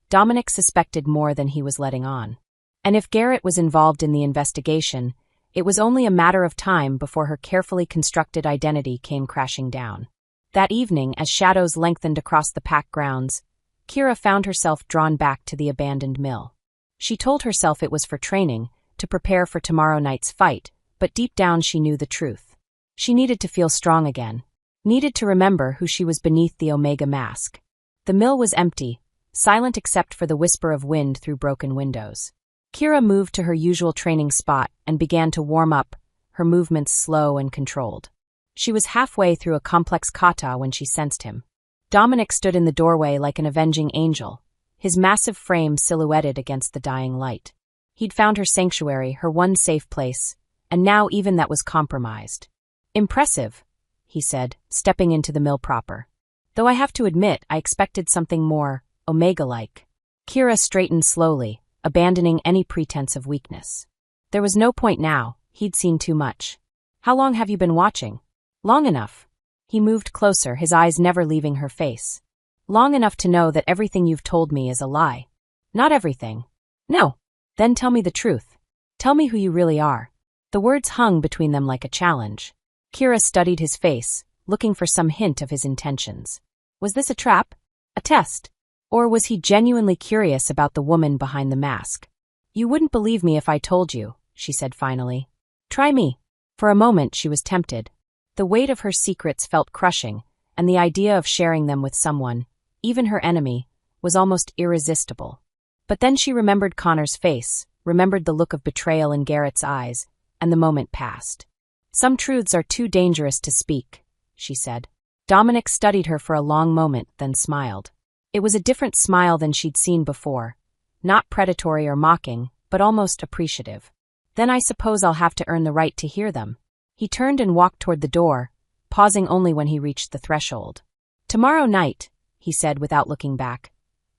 Dominic suspected more than he was letting on. And if Garrett was involved in the investigation, it was only a matter of time before her carefully constructed identity came crashing down. That evening, as shadows lengthened across the packed grounds, Kira found herself drawn back to the abandoned mill. She told herself it was for training, to prepare for tomorrow night's fight, but deep down she knew the truth. She needed to feel strong again. Needed to remember who she was beneath the Omega mask. The mill was empty, silent except for the whisper of wind through broken windows. Kira moved to her usual training spot and began to warm up, her movements slow and controlled. She was halfway through a complex kata when she sensed him. Dominic stood in the doorway like an avenging angel, his massive frame silhouetted against the dying light. He'd found her sanctuary, her one safe place, and now even that was compromised. "Impressive," he said, stepping into the mill proper. "Though I have to admit I expected something more Omega-like." Kira straightened slowly, abandoning any pretense of weakness. There was no point now, he'd seen too much. "How long have you been watching?" "Long enough." He moved closer, his eyes never leaving her face. "Long enough to know that everything you've told me is a lie." "Not everything." "No." "Then tell me the truth. Tell me who you really are." The words hung between them like a challenge. Kira studied his face, looking for some hint of his intentions. Was this a trap? A test? Or was he genuinely curious about the woman behind the mask? "You wouldn't believe me if I told you," she said finally. "Try me." For a moment she was tempted. The weight of her secrets felt crushing, and the idea of sharing them with someone, even her enemy, was almost irresistible. But then she remembered Connor's face, remembered the look of betrayal in Garrett's eyes, and the moment passed. "Some truths are too dangerous to speak," she said. Dominic studied her for a long moment, then smiled. It was a different smile than she'd seen before, not predatory or mocking, but almost appreciative. "Then I suppose I'll have to earn the right to hear them." He turned and walked toward the door, pausing only when he reached the threshold. "Tomorrow night," he said without looking back,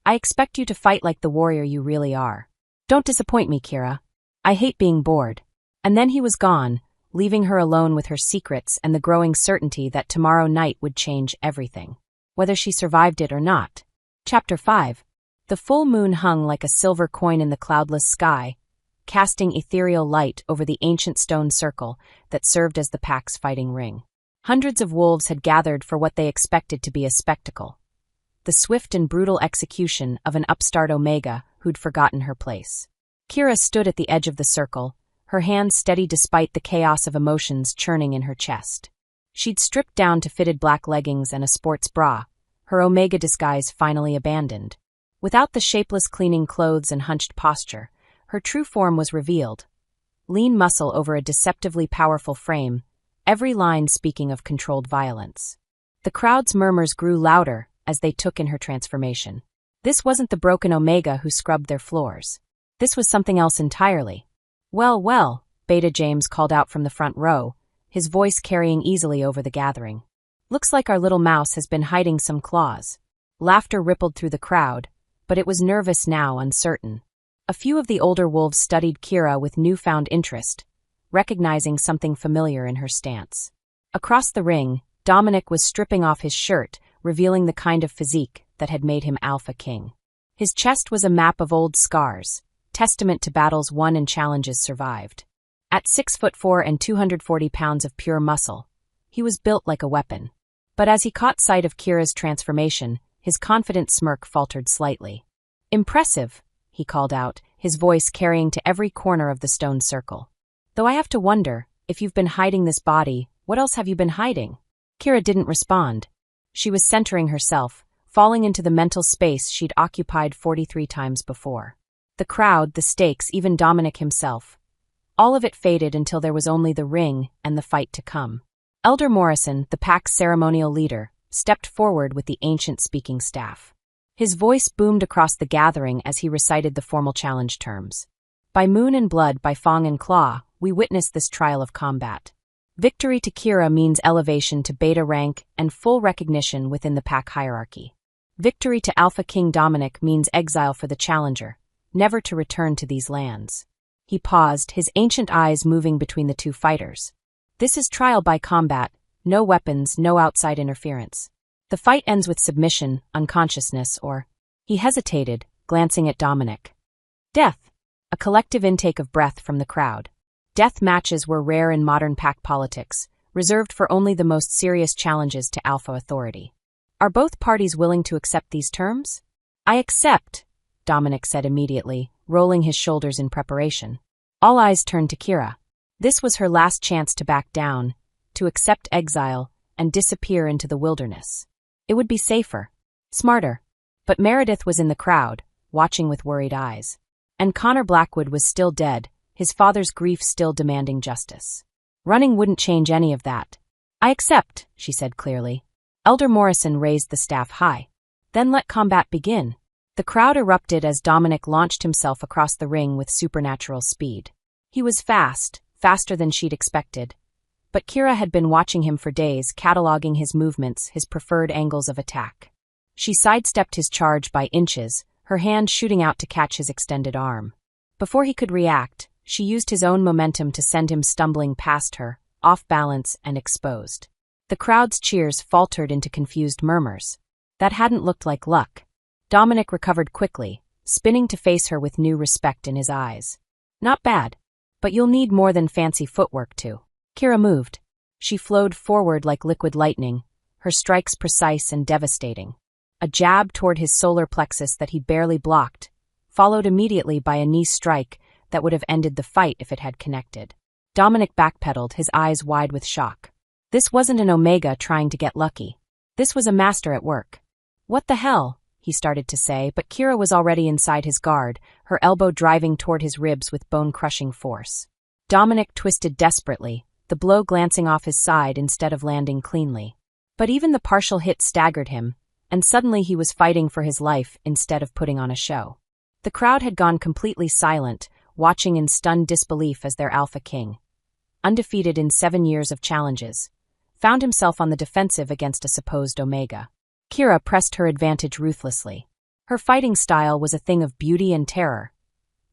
"I expect you to fight like the warrior you really are. Don't disappoint me, Kira. I hate being bored." And then he was gone, leaving her alone with her secrets and the growing certainty that tomorrow night would change everything, whether she survived it or not. Chapter 5. The full moon hung like a silver coin in the cloudless sky, casting ethereal light over the ancient stone circle that served as the pack's fighting ring. Hundreds of wolves had gathered for what they expected to be a spectacle. The swift and brutal execution of an upstart Omega who'd forgotten her place. Kira stood at the edge of the circle, her hands steady despite the chaos of emotions churning in her chest. She'd stripped down to fitted black leggings and a sports bra, her Omega disguise finally abandoned. Without the shapeless cleaning clothes and hunched posture, her true form was revealed. Lean muscle over a deceptively powerful frame, every line speaking of controlled violence. The crowd's murmurs grew louder as they took in her transformation. This wasn't the broken Omega who scrubbed their floors. This was something else entirely. "Well, well," Beta James called out from the front row, his voice carrying easily over the gathering. "Looks like our little mouse has been hiding some claws." Laughter rippled through the crowd, but it was nervous now, uncertain. A few of the older wolves studied Kira with newfound interest, recognizing something familiar in her stance. Across the ring, Dominic was stripping off his shirt, revealing the kind of physique that had made him Alpha King. His chest was a map of old scars, testament to battles won and challenges survived. At 6'4" and 240 pounds of pure muscle, he was built like a weapon. But as he caught sight of Kira's transformation, his confident smirk faltered slightly. "Impressive," he called out, his voice carrying to every corner of the stone circle. "Though I have to wonder, if you've been hiding this body, what else have you been hiding?" Kira didn't respond. She was centering herself, falling into the mental space she'd occupied 43 times before. The crowd, the stakes, even Dominic himself. All of it faded until there was only the ring and the fight to come. Elder Morrison, the pack's ceremonial leader, stepped forward with the ancient speaking staff. His voice boomed across the gathering as he recited the formal challenge terms. By moon and blood, by fang and claw, we witness this trial of combat. Victory to Kira means elevation to beta rank and full recognition within the pack hierarchy. Victory to Alpha King Dominic means exile for the challenger, never to return to these lands. He paused, his ancient eyes moving between the two fighters. This is trial by combat, no weapons, no outside interference. The fight ends with submission, unconsciousness, or... He hesitated, glancing at Dominic. Death. A collective intake of breath from the crowd. Death matches were rare in modern pack politics, reserved for only the most serious challenges to alpha authority. Are both parties willing to accept these terms? I accept, Dominic said immediately, rolling his shoulders in preparation. All eyes turned to Kira. This was her last chance to back down, to accept exile, and disappear into the wilderness. It would be safer, smarter. But Meredith was in the crowd, watching with worried eyes. And Connor Blackwood was still dead, his father's grief still demanding justice. Running wouldn't change any of that. I accept, she said clearly. Elder Morrison raised the staff high. Then let combat begin. The crowd erupted as Dominic launched himself across the ring with supernatural speed. He was fast, faster than she'd expected. But Kira had been watching him for days, cataloging his movements, his preferred angles of attack. She sidestepped his charge by inches, her hand shooting out to catch his extended arm. Before he could react, she used his own momentum to send him stumbling past her, off balance and exposed. The crowd's cheers faltered into confused murmurs. That hadn't looked like luck. Dominic recovered quickly, spinning to face her with new respect in his eyes. Not bad. But you'll need more than fancy footwork to. Kira moved. She flowed forward like liquid lightning, her strikes precise and devastating. A jab toward his solar plexus that he barely blocked, followed immediately by a knee strike that would have ended the fight if it had connected. Dominic backpedaled, his eyes wide with shock. This wasn't an Omega trying to get lucky. This was a master at work. What the hell? He started to say, but Kira was already inside his guard, her elbow driving toward his ribs with bone-crushing force. Dominic twisted desperately, the blow glancing off his side instead of landing cleanly. But even the partial hit staggered him, and suddenly he was fighting for his life instead of putting on a show. The crowd had gone completely silent, watching in stunned disbelief as their Alpha King, undefeated in 7 years of challenges, found himself on the defensive against a supposed Omega. Kira pressed her advantage ruthlessly. Her fighting style was a thing of beauty and terror.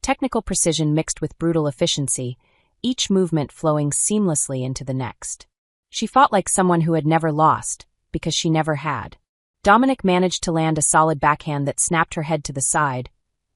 Technical precision mixed with brutal efficiency, each movement flowing seamlessly into the next. She fought like someone who had never lost, because she never had. Dominic managed to land a solid backhand that snapped her head to the side,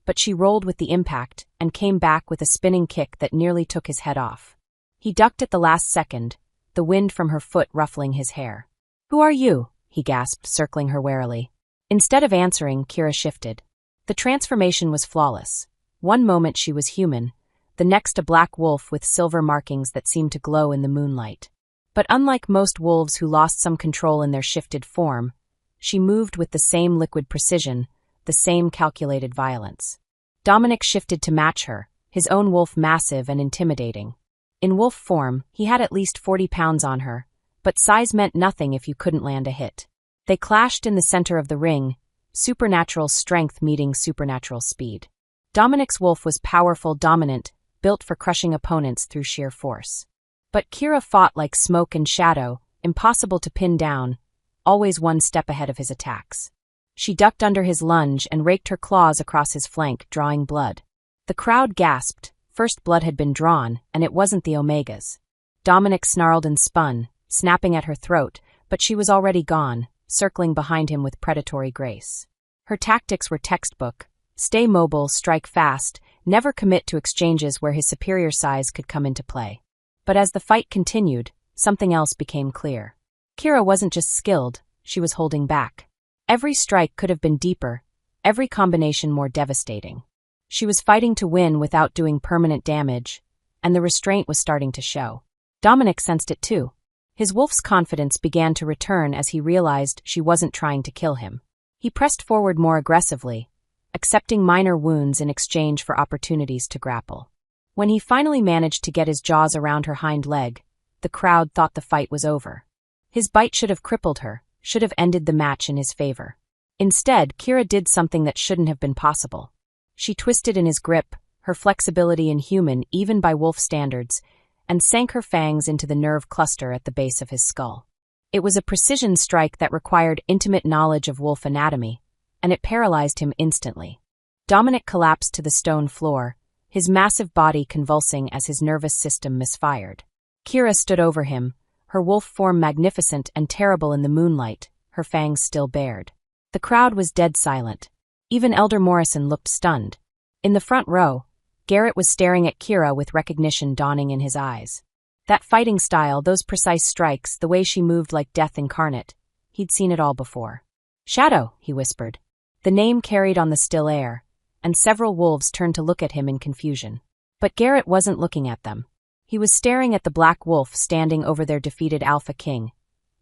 but she rolled with the impact and came back with a spinning kick that nearly took his head off. He ducked at the last second, the wind from her foot ruffling his hair. "Who are you?" he gasped, circling her warily. Instead of answering, Kira shifted. The transformation was flawless. One moment she was human, the next a black wolf with silver markings that seemed to glow in the moonlight. But unlike most wolves who lost some control in their shifted form, she moved with the same liquid precision, the same calculated violence. Dominic shifted to match her, his own wolf massive and intimidating. In wolf form, he had at least 40 pounds on her, but size meant nothing if you couldn't land a hit. They clashed in the center of the ring, supernatural strength meeting supernatural speed. Dominic's wolf was powerful, dominant, built for crushing opponents through sheer force. But Kira fought like smoke and shadow, impossible to pin down, always one step ahead of his attacks. She ducked under his lunge and raked her claws across his flank, drawing blood. The crowd gasped. First blood had been drawn, and it wasn't the Omegas. Dominic snarled and spun, snapping at her throat, but she was already gone, circling behind him with predatory grace. Her tactics were textbook: stay mobile, strike fast, never commit to exchanges where his superior size could come into play. But as the fight continued, something else became clear. Kira wasn't just skilled, she was holding back. Every strike could have been deeper, every combination more devastating. She was fighting to win without doing permanent damage, and the restraint was starting to show. Dominic sensed it too. His wolf's confidence began to return as he realized she wasn't trying to kill him. He pressed forward more aggressively, accepting minor wounds in exchange for opportunities to grapple. When he finally managed to get his jaws around her hind leg, the crowd thought the fight was over. His bite should have crippled her, should have ended the match in his favor. Instead, Kira did something that shouldn't have been possible. She twisted in his grip, her flexibility inhuman even by wolf standards, and sank her fangs into the nerve cluster at the base of his skull. It was a precision strike that required intimate knowledge of wolf anatomy, and it paralyzed him instantly. Dominic collapsed to the stone floor, his massive body convulsing as his nervous system misfired. Kira stood over him, her wolf form magnificent and terrible in the moonlight, her fangs still bared. The crowd was dead silent. Even Elder Morrison looked stunned. In the front row, Garrett was staring at Kira with recognition dawning in his eyes. That fighting style, those precise strikes, the way she moved like death incarnate, he'd seen it all before. "Shadow," he whispered. The name carried on the still air, and several wolves turned to look at him in confusion. But Garrett wasn't looking at them. He was staring at the black wolf standing over their defeated Alpha King,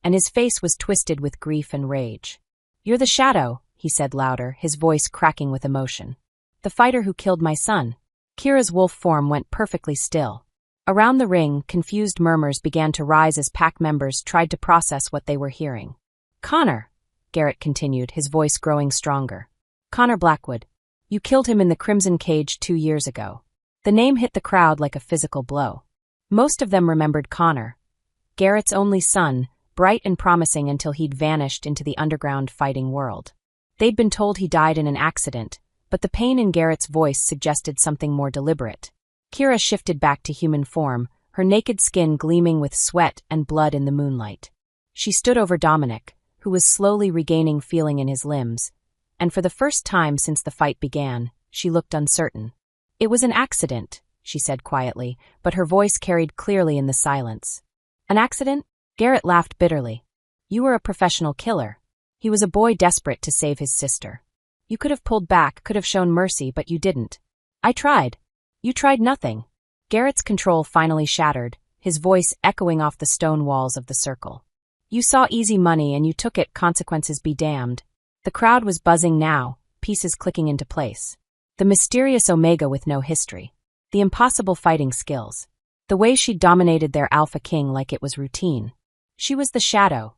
and his face was twisted with grief and rage. "You're the Shadow," he said louder, his voice cracking with emotion. "The fighter who killed my son." Kira's wolf form went perfectly still. Around the ring, confused murmurs began to rise as pack members tried to process what they were hearing. "Connor," Garrett continued, his voice growing stronger. "Connor Blackwood. You killed him in the Crimson Cage 2 years ago." The name hit the crowd like a physical blow. Most of them remembered Connor, Garrett's only son, bright and promising until he'd vanished into the underground fighting world. They'd been told he died in an accident, but the pain in Garrett's voice suggested something more deliberate. Kira shifted back to human form, her naked skin gleaming with sweat and blood in the moonlight. She stood over Dominic, who was slowly regaining feeling in his limbs, and for the first time since the fight began, she looked uncertain. "It was an accident," she said quietly, but her voice carried clearly in the silence. "An accident?" Garrett laughed bitterly. "You were a professional killer." He was a boy desperate to save his sister. "You could have pulled back, could have shown mercy, but you didn't." "I tried." "You tried nothing." Garrett's control finally shattered, his voice echoing off the stone walls of the circle. "You saw easy money and you took it, consequences be damned." The crowd was buzzing now, pieces clicking into place. The mysterious Omega with no history. The impossible fighting skills. The way she dominated their Alpha King like it was routine. She was the Shadow,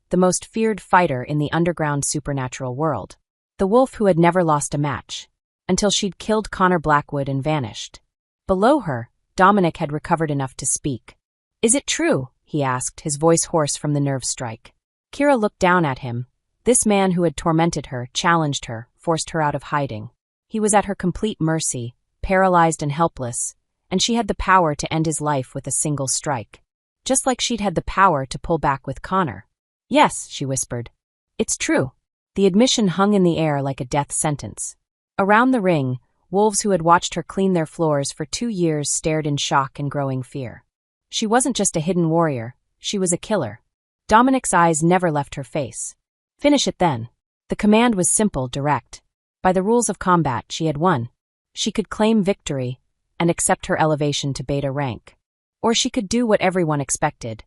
the most feared fighter in the underground supernatural world. The wolf who had never lost a match, until she'd killed Connor Blackwood and vanished. Below her, Dominic had recovered enough to speak. "Is it true?" he asked, his voice hoarse from the nerve strike. Kira looked down at him. This man who had tormented her, challenged her, forced her out of hiding. He was at her complete mercy, paralyzed and helpless, and she had the power to end his life with a single strike. Just like she'd had the power to pull back with Connor. "Yes," she whispered. "It's true." The admission hung in the air like a death sentence. Around the ring, wolves who had watched her clean their floors for 2 years stared in shock and growing fear. She wasn't just a hidden warrior, she was a killer. Dominic's eyes never left her face. "Finish it then." The command was simple, direct. By the rules of combat, she had won. She could claim victory and accept her elevation to beta rank. Or she could do what everyone expected.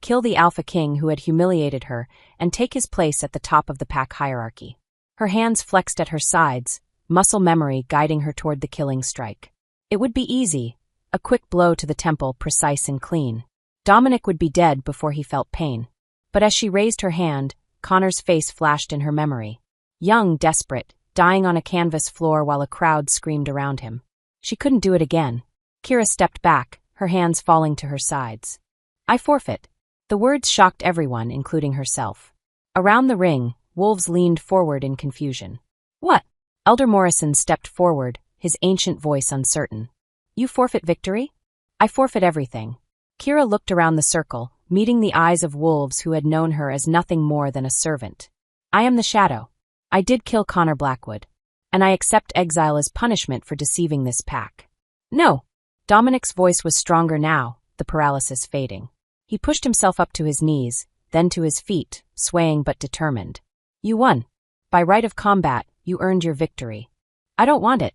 Kill the Alpha King who had humiliated her and take his place at the top of the pack hierarchy. Her hands flexed at her sides, muscle memory guiding her toward the killing strike. It would be easy, a quick blow to the temple, precise and clean. Dominic would be dead before he felt pain. But as she raised her hand, Connor's face flashed in her memory. Young, desperate, dying on a canvas floor while a crowd screamed around him. She couldn't do it again. Kira stepped back, her hands falling to her sides. "I forfeit." The words shocked everyone, including herself. Around the ring, wolves leaned forward in confusion. "What?" Elder Morrison stepped forward, his ancient voice uncertain. "You forfeit victory?" "I forfeit everything." Kira looked around the circle, meeting the eyes of wolves who had known her as nothing more than a servant. "I am the Shadow. I did kill Connor Blackwood, and I accept exile as punishment for deceiving this pack." "No." Dominic's voice was stronger now, the paralysis fading. He pushed himself up to his knees, then to his feet, swaying but determined. "You won. By right of combat, you earned your victory. I don't want it.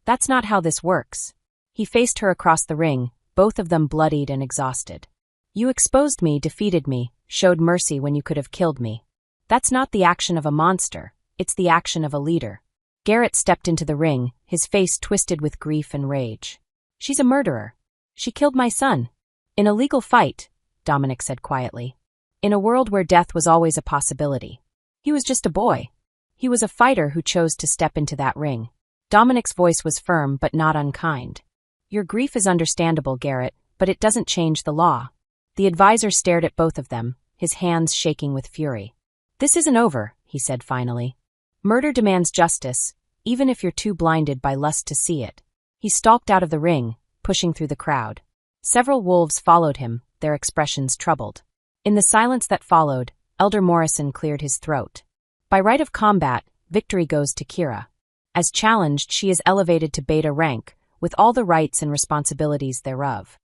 That's not how this works." He faced her across the ring, both of them bloodied and exhausted. "You exposed me, defeated me, showed mercy when you could have killed me. That's not the action of a monster. It's the action of a leader. Garrett stepped into the ring, his face twisted with grief and rage. She's a murderer. She killed my son. In a legal fight, Dominic said quietly. In a world where death was always a possibility. He was just a boy. He was a fighter who chose to step into that ring. Dominic's voice was firm but not unkind. Your grief is understandable, Garrett, but it doesn't change the law. The advisor stared at both of them, his hands shaking with fury. This isn't over, he said finally. Murder demands justice, even if you're too blinded by lust to see it. He stalked out of the ring, pushing through the crowd. Several wolves followed him, their expressions troubled. In the silence that followed, Elder Morrison cleared his throat. By right of combat, victory goes to Kira. As challenged, she is elevated to beta rank, with all the rights and responsibilities thereof.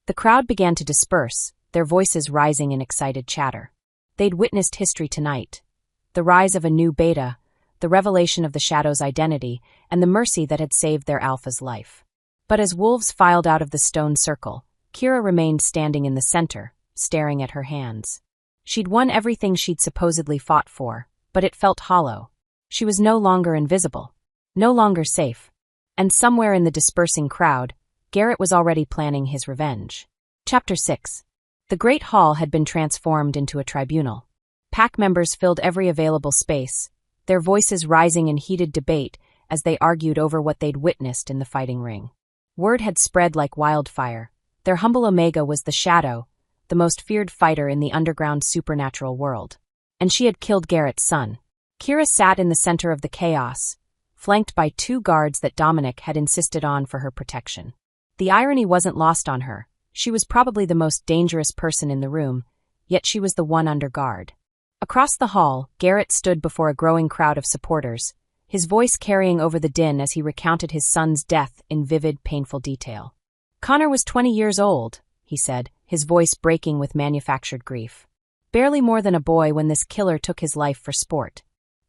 The crowd began to disperse, their voices rising in excited chatter. They'd witnessed history tonight. The rise of a new beta, the revelation of the Shadow's identity, and the mercy that had saved their alpha's life. But as wolves filed out of the stone circle, Kira remained standing in the center, staring at her hands. She'd won everything she'd supposedly fought for, but it felt hollow. She was no longer invisible, no longer safe. And somewhere in the dispersing crowd, Garrett was already planning his revenge. Chapter 6. The Great Hall had been transformed into a tribunal. Pack members filled every available space, their voices rising in heated debate as they argued over what they'd witnessed in the fighting ring. Word had spread like wildfire. Their humble Omega was the Shadow, the most feared fighter in the underground supernatural world. And she had killed Garrett's son. Kira sat in the center of the chaos, flanked by 2 guards that Dominic had insisted on for her protection. The irony wasn't lost on her. She was probably the most dangerous person in the room, yet she was the one under guard. Across the hall, Garrett stood before a growing crowd of supporters, his voice carrying over the din as he recounted his son's death in vivid, painful detail. Connor was 20 years old, he said, his voice breaking with manufactured grief. Barely more than a boy when this killer took his life for sport.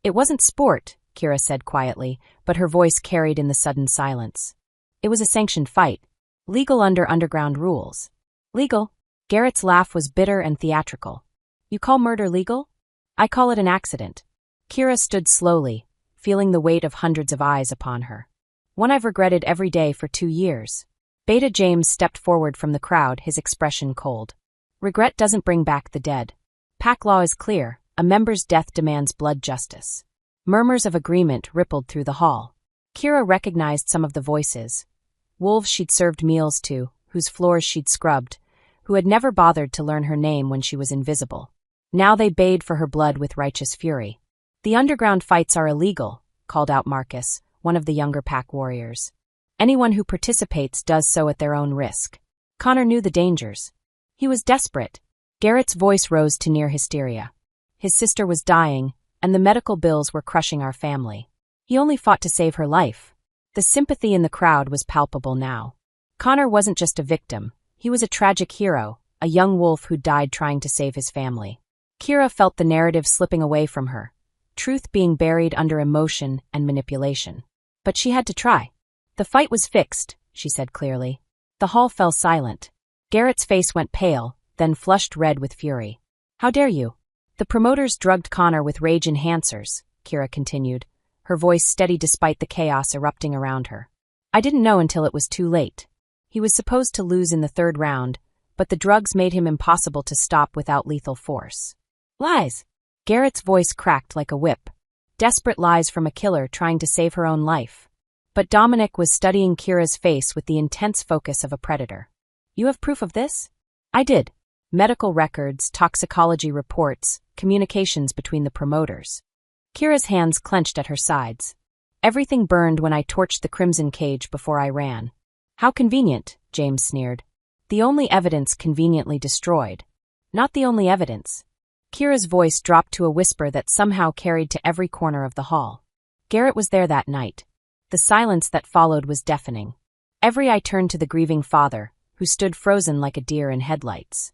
It wasn't sport, Kira said quietly, but her voice carried in the sudden silence. It was a sanctioned fight. Legal under underground rules. Legal? Garrett's laugh was bitter and theatrical. You call murder legal? I call it an accident. Kira stood slowly, feeling the weight of hundreds of eyes upon her. One I've regretted every day for 2 years. Beta James stepped forward from the crowd, his expression cold. Regret doesn't bring back the dead. Pack law is clear. A member's death demands blood justice. Murmurs of agreement rippled through the hall. Kira recognized some of the voices. Wolves she'd served meals to, whose floors she'd scrubbed, who had never bothered to learn her name when she was invisible. Now they bayed for her blood with righteous fury. The underground fights are illegal, called out Marcus, one of the younger pack warriors. Anyone who participates does so at their own risk. Connor knew the dangers. He was desperate. Garrett's voice rose to near hysteria. His sister was dying, and the medical bills were crushing our family. He only fought to save her life. The sympathy in the crowd was palpable now. Connor wasn't just a victim. He was a tragic hero, a young wolf who died trying to save his family. Kira felt the narrative slipping away from her, truth being buried under emotion and manipulation. But she had to try. The fight was fixed, she said clearly. The hall fell silent. Garrett's face went pale, then flushed red with fury. How dare you? The promoters drugged Connor with rage enhancers, Kira continued, her voice steady despite the chaos erupting around her. I didn't know until it was too late. He was supposed to lose in the 3rd round, but the drugs made him impossible to stop without lethal force. Lies! Garrett's voice cracked like a whip. Desperate lies from a killer trying to save her own life. But Dominic was studying Kira's face with the intense focus of a predator. You have proof of this? I did. Medical records, toxicology reports, communications between the promoters. Kira's hands clenched at her sides. Everything burned when I torched the crimson cage before I ran. How convenient, James sneered. The only evidence conveniently destroyed. Not the only evidence. Kira's voice dropped to a whisper that somehow carried to every corner of the hall. Garrett was there that night. The silence that followed was deafening. Every eye turned to the grieving father, who stood frozen like a deer in headlights.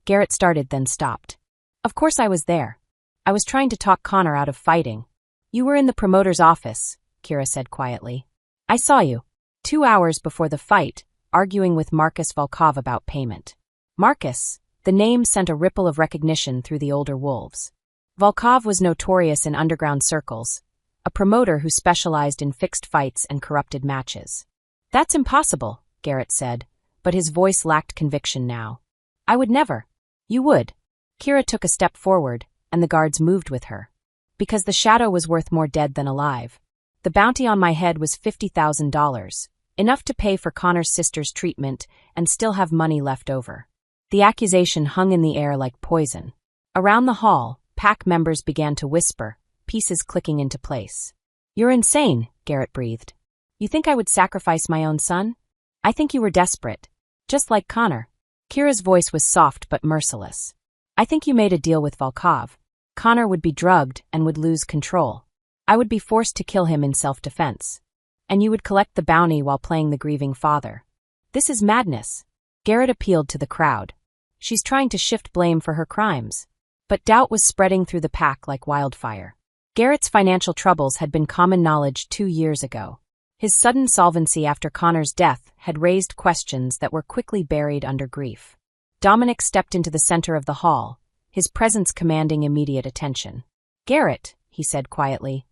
Garrett started then stopped. Of course I was there. I was trying to talk Connor out of fighting. You were in the promoter's office, Kira said quietly. I saw you. 2 hours before the fight, arguing with Marcus Volkov about payment. Marcus, the name sent a ripple of recognition through the older wolves. Volkov was notorious in underground circles, a promoter who specialized in fixed fights and corrupted matches. That's impossible, Garrett said, but his voice lacked conviction now. I would never. You would. Kira took a step forward, and the guards moved with her. Because the shadow was worth more dead than alive. The bounty on my head was $50,000, enough to pay for Connor's sister's treatment and still have money left over. The accusation hung in the air like poison. Around the hall, pack members began to whisper, pieces clicking into place. You're insane, Garrett breathed. You think I would sacrifice my own son? I think you were desperate. Just like Connor. Kira's voice was soft but merciless. I think you made a deal with Volkov. Connor would be drugged and would lose control. I would be forced to kill him in self-defense. And you would collect the bounty while playing the grieving father. This is madness. Garrett appealed to the crowd. She's trying to shift blame for her crimes. But doubt was spreading through the pack like wildfire. Garrett's financial troubles had been common knowledge 2 years ago. His sudden solvency after Connor's death had raised questions that were quickly buried under grief. Dominic stepped into the center of the hall, his presence commanding immediate attention. Garrett, he said quietly,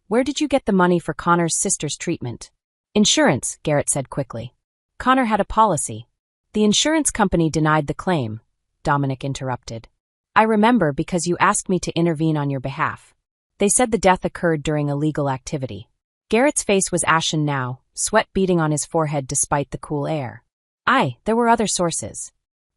where did you get the money for Connor's sister's treatment? Insurance, Garrett said quickly. Connor had a policy. The insurance company denied the claim, Dominic interrupted. I remember because you asked me to intervene on your behalf. They said the death occurred during illegal activity. Garrett's face was ashen now, sweat beading on his forehead despite the cool air. There were other sources.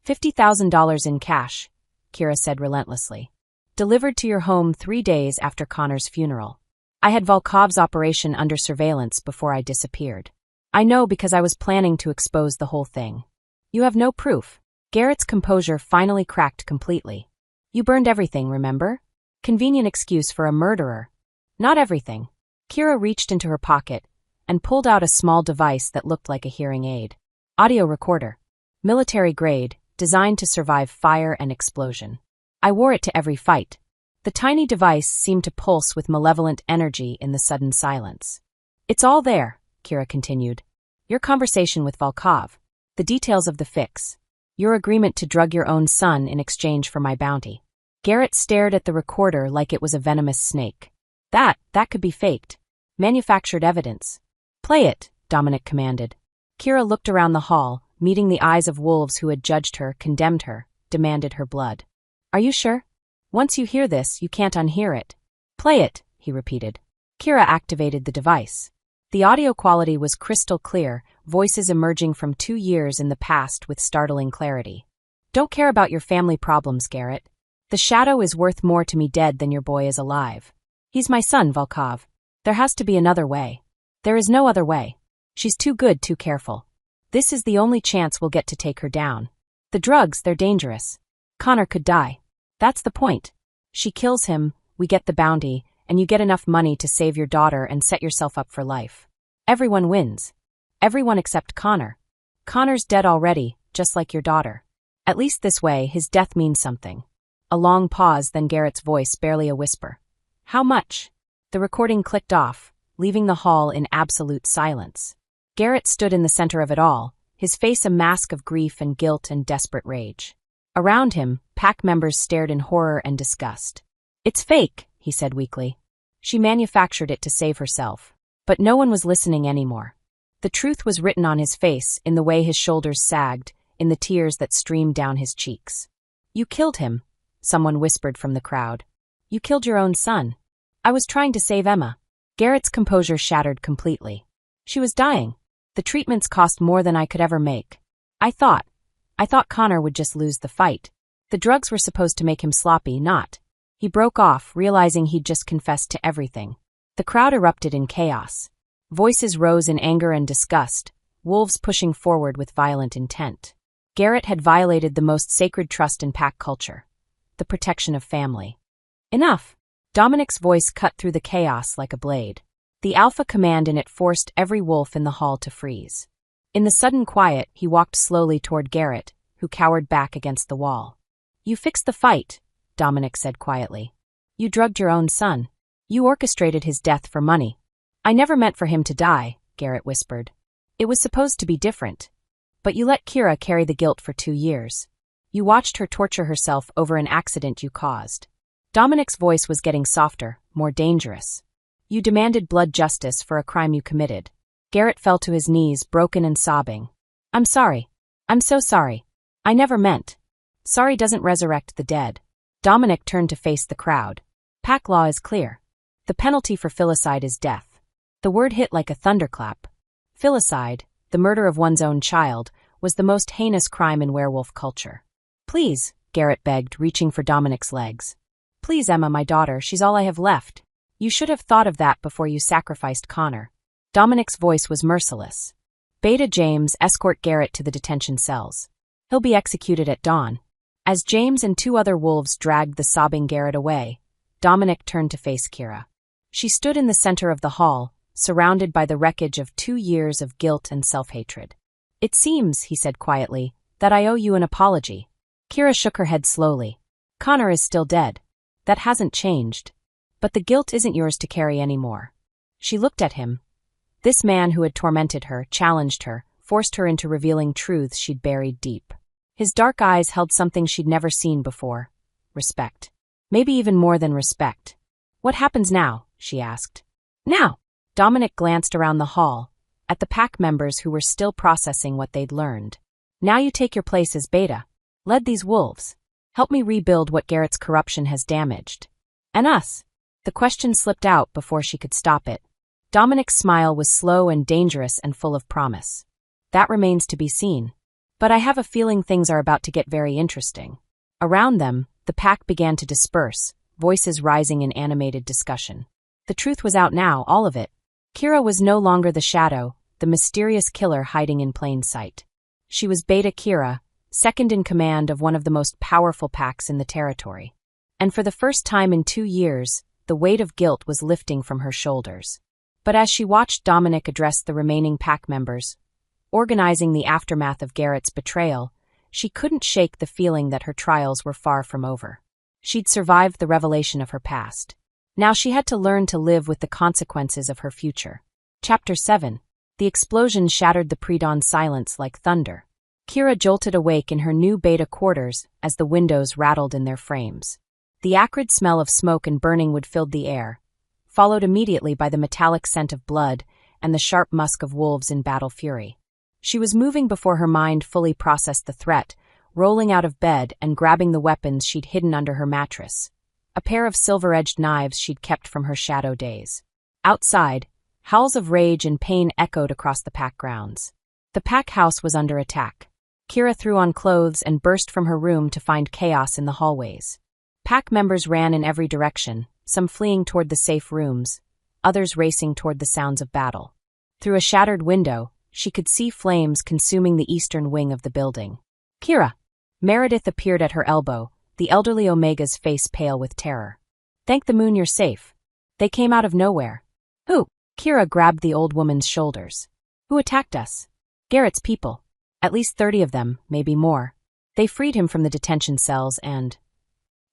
$50,000 in cash, Kira said relentlessly. Delivered to your home 3 days after Connor's funeral. I had Volkov's operation under surveillance before I disappeared. I know because I was planning to expose the whole thing. You have no proof. Garrett's composure finally cracked completely. You burned everything, remember? Convenient excuse for a murderer. Not everything. Kira reached into her pocket and pulled out a small device that looked like a hearing aid. Audio recorder. Military grade, designed to survive fire and explosion. I wore it to every fight. The tiny device seemed to pulse with malevolent energy in the sudden silence. It's all there, Kira continued. Your conversation with Volkov. The details of the fix. Your agreement to drug your own son in exchange for my bounty. Garrett stared at the recorder like it was a venomous snake. That could be faked. Manufactured evidence. Play it, Dominic commanded. Kira looked around the hall, meeting the eyes of wolves who had judged her, condemned her, demanded her blood. Are you sure? Once you hear this, you can't unhear it. Play it, he repeated. Kira activated the device. The audio quality was crystal clear, voices emerging from 2 years in the past with startling clarity. Don't care about your family problems, Garrett. The shadow is worth more to me dead than your boy is alive. He's my son, Volkov. There has to be another way. There is no other way. She's too good, too careful. This is the only chance we'll get to take her down. The drugs, they're dangerous. Connor could die. That's the point. She kills him, we get the bounty, and you get enough money to save your daughter and set yourself up for life. Everyone wins. Everyone except Connor. Connor's dead already, just like your daughter. At least this way, his death means something. A long pause, then Garrett's voice, barely a whisper. How much? The recording clicked off, leaving the hall in absolute silence. Garrett stood in the center of it all, his face a mask of grief and guilt and desperate rage. Around him, pack members stared in horror and disgust. It's fake, he said weakly. She manufactured it to save herself. But no one was listening anymore. The truth was written on his face, in the way his shoulders sagged, in the tears that streamed down his cheeks. You killed him, someone whispered from the crowd. You killed your own son. I was trying to save Emma. Garrett's composure shattered completely. She was dying. The treatments cost more than I could ever make. I thought Connor would just lose the fight. The drugs were supposed to make him sloppy, not. He broke off, realizing he'd just confessed to everything. The crowd erupted in chaos. Voices rose in anger and disgust, wolves pushing forward with violent intent. Garrett had violated the most sacred trust in pack culture. The protection of family. Enough! Dominic's voice cut through the chaos like a blade. The alpha command in it forced every wolf in the hall to freeze. In the sudden quiet, he walked slowly toward Garrett, who cowered back against the wall. You fixed the fight, Dominic said quietly. You drugged your own son. You orchestrated his death for money. I never meant for him to die, Garrett whispered. It was supposed to be different. But you let Kira carry the guilt for 2 years. You watched her torture herself over an accident you caused. Dominic's voice was getting softer, more dangerous. You demanded blood justice for a crime you committed. Garrett fell to his knees, broken and sobbing. I'm sorry. I'm so sorry. I never meant. Sorry doesn't resurrect the dead. Dominic turned to face the crowd. Pack law is clear. The penalty for filicide is death. The word hit like a thunderclap. Filicide, the murder of one's own child, was the most heinous crime in werewolf culture. Please, Garrett begged, reaching for Dominic's legs. Please, Emma, my daughter, she's all I have left. You should have thought of that before you sacrificed Connor. Dominic's voice was merciless. Beta James, escort Garrett to the detention cells. He'll be executed at dawn. As James and 2 other wolves dragged the sobbing Garrett away, Dominic turned to face Kira. She stood in the center of the hall, surrounded by the wreckage of 2 years of guilt and self-hatred. It seems, he said quietly, that I owe you an apology. Kira shook her head slowly. Connor is still dead. That hasn't changed. But the guilt isn't yours to carry anymore. She looked at him. This man who had tormented her, challenged her, forced her into revealing truths she'd buried deep. His dark eyes held something she'd never seen before. Respect. Maybe even more than respect. What happens now? She asked. Now! Dominic glanced around the hall, at the pack members who were still processing what they'd learned. Now you take your place as Beta. Lead these wolves. Help me rebuild what Garrett's corruption has damaged. And us. The question slipped out before she could stop it. Dominic's smile was slow and dangerous and full of promise. That remains to be seen. But I have a feeling things are about to get very interesting. Around them, the pack began to disperse, voices rising in animated discussion. The truth was out now, all of it. Kira was no longer the shadow, the mysterious killer hiding in plain sight. She was Beta Kira, second in command of one of the most powerful packs in the territory. And for the first time in 2 years, the weight of guilt was lifting from her shoulders. But as she watched Dominic address the remaining pack members, organizing the aftermath of Garrett's betrayal, she couldn't shake the feeling that her trials were far from over. She'd survived the revelation of her past. Now she had to learn to live with the consequences of her future. Chapter 7. The explosion shattered the pre-dawn silence like thunder. Kira jolted awake in her new Beta quarters as the windows rattled in their frames. The acrid smell of smoke and burning wood filled the air, followed immediately by the metallic scent of blood and the sharp musk of wolves in battle fury. She was moving before her mind fully processed the threat, rolling out of bed and grabbing the weapons she'd hidden under her mattress, a pair of silver-edged knives she'd kept from her shadow days. Outside, howls of rage and pain echoed across the pack grounds. The pack house was under attack. Kira threw on clothes and burst from her room to find chaos in the hallways. Pack members ran in every direction, some fleeing toward the safe rooms, others racing toward the sounds of battle. Through a shattered window, she could see flames consuming the eastern wing of the building. Kira! Meredith appeared at her elbow, the elderly Omega's face pale with terror. Thank the moon you're safe. They came out of nowhere. Who? Kira grabbed the old woman's shoulders. Who attacked us? Garrett's people. At least 30 of them, maybe more. They freed him from the detention cells and...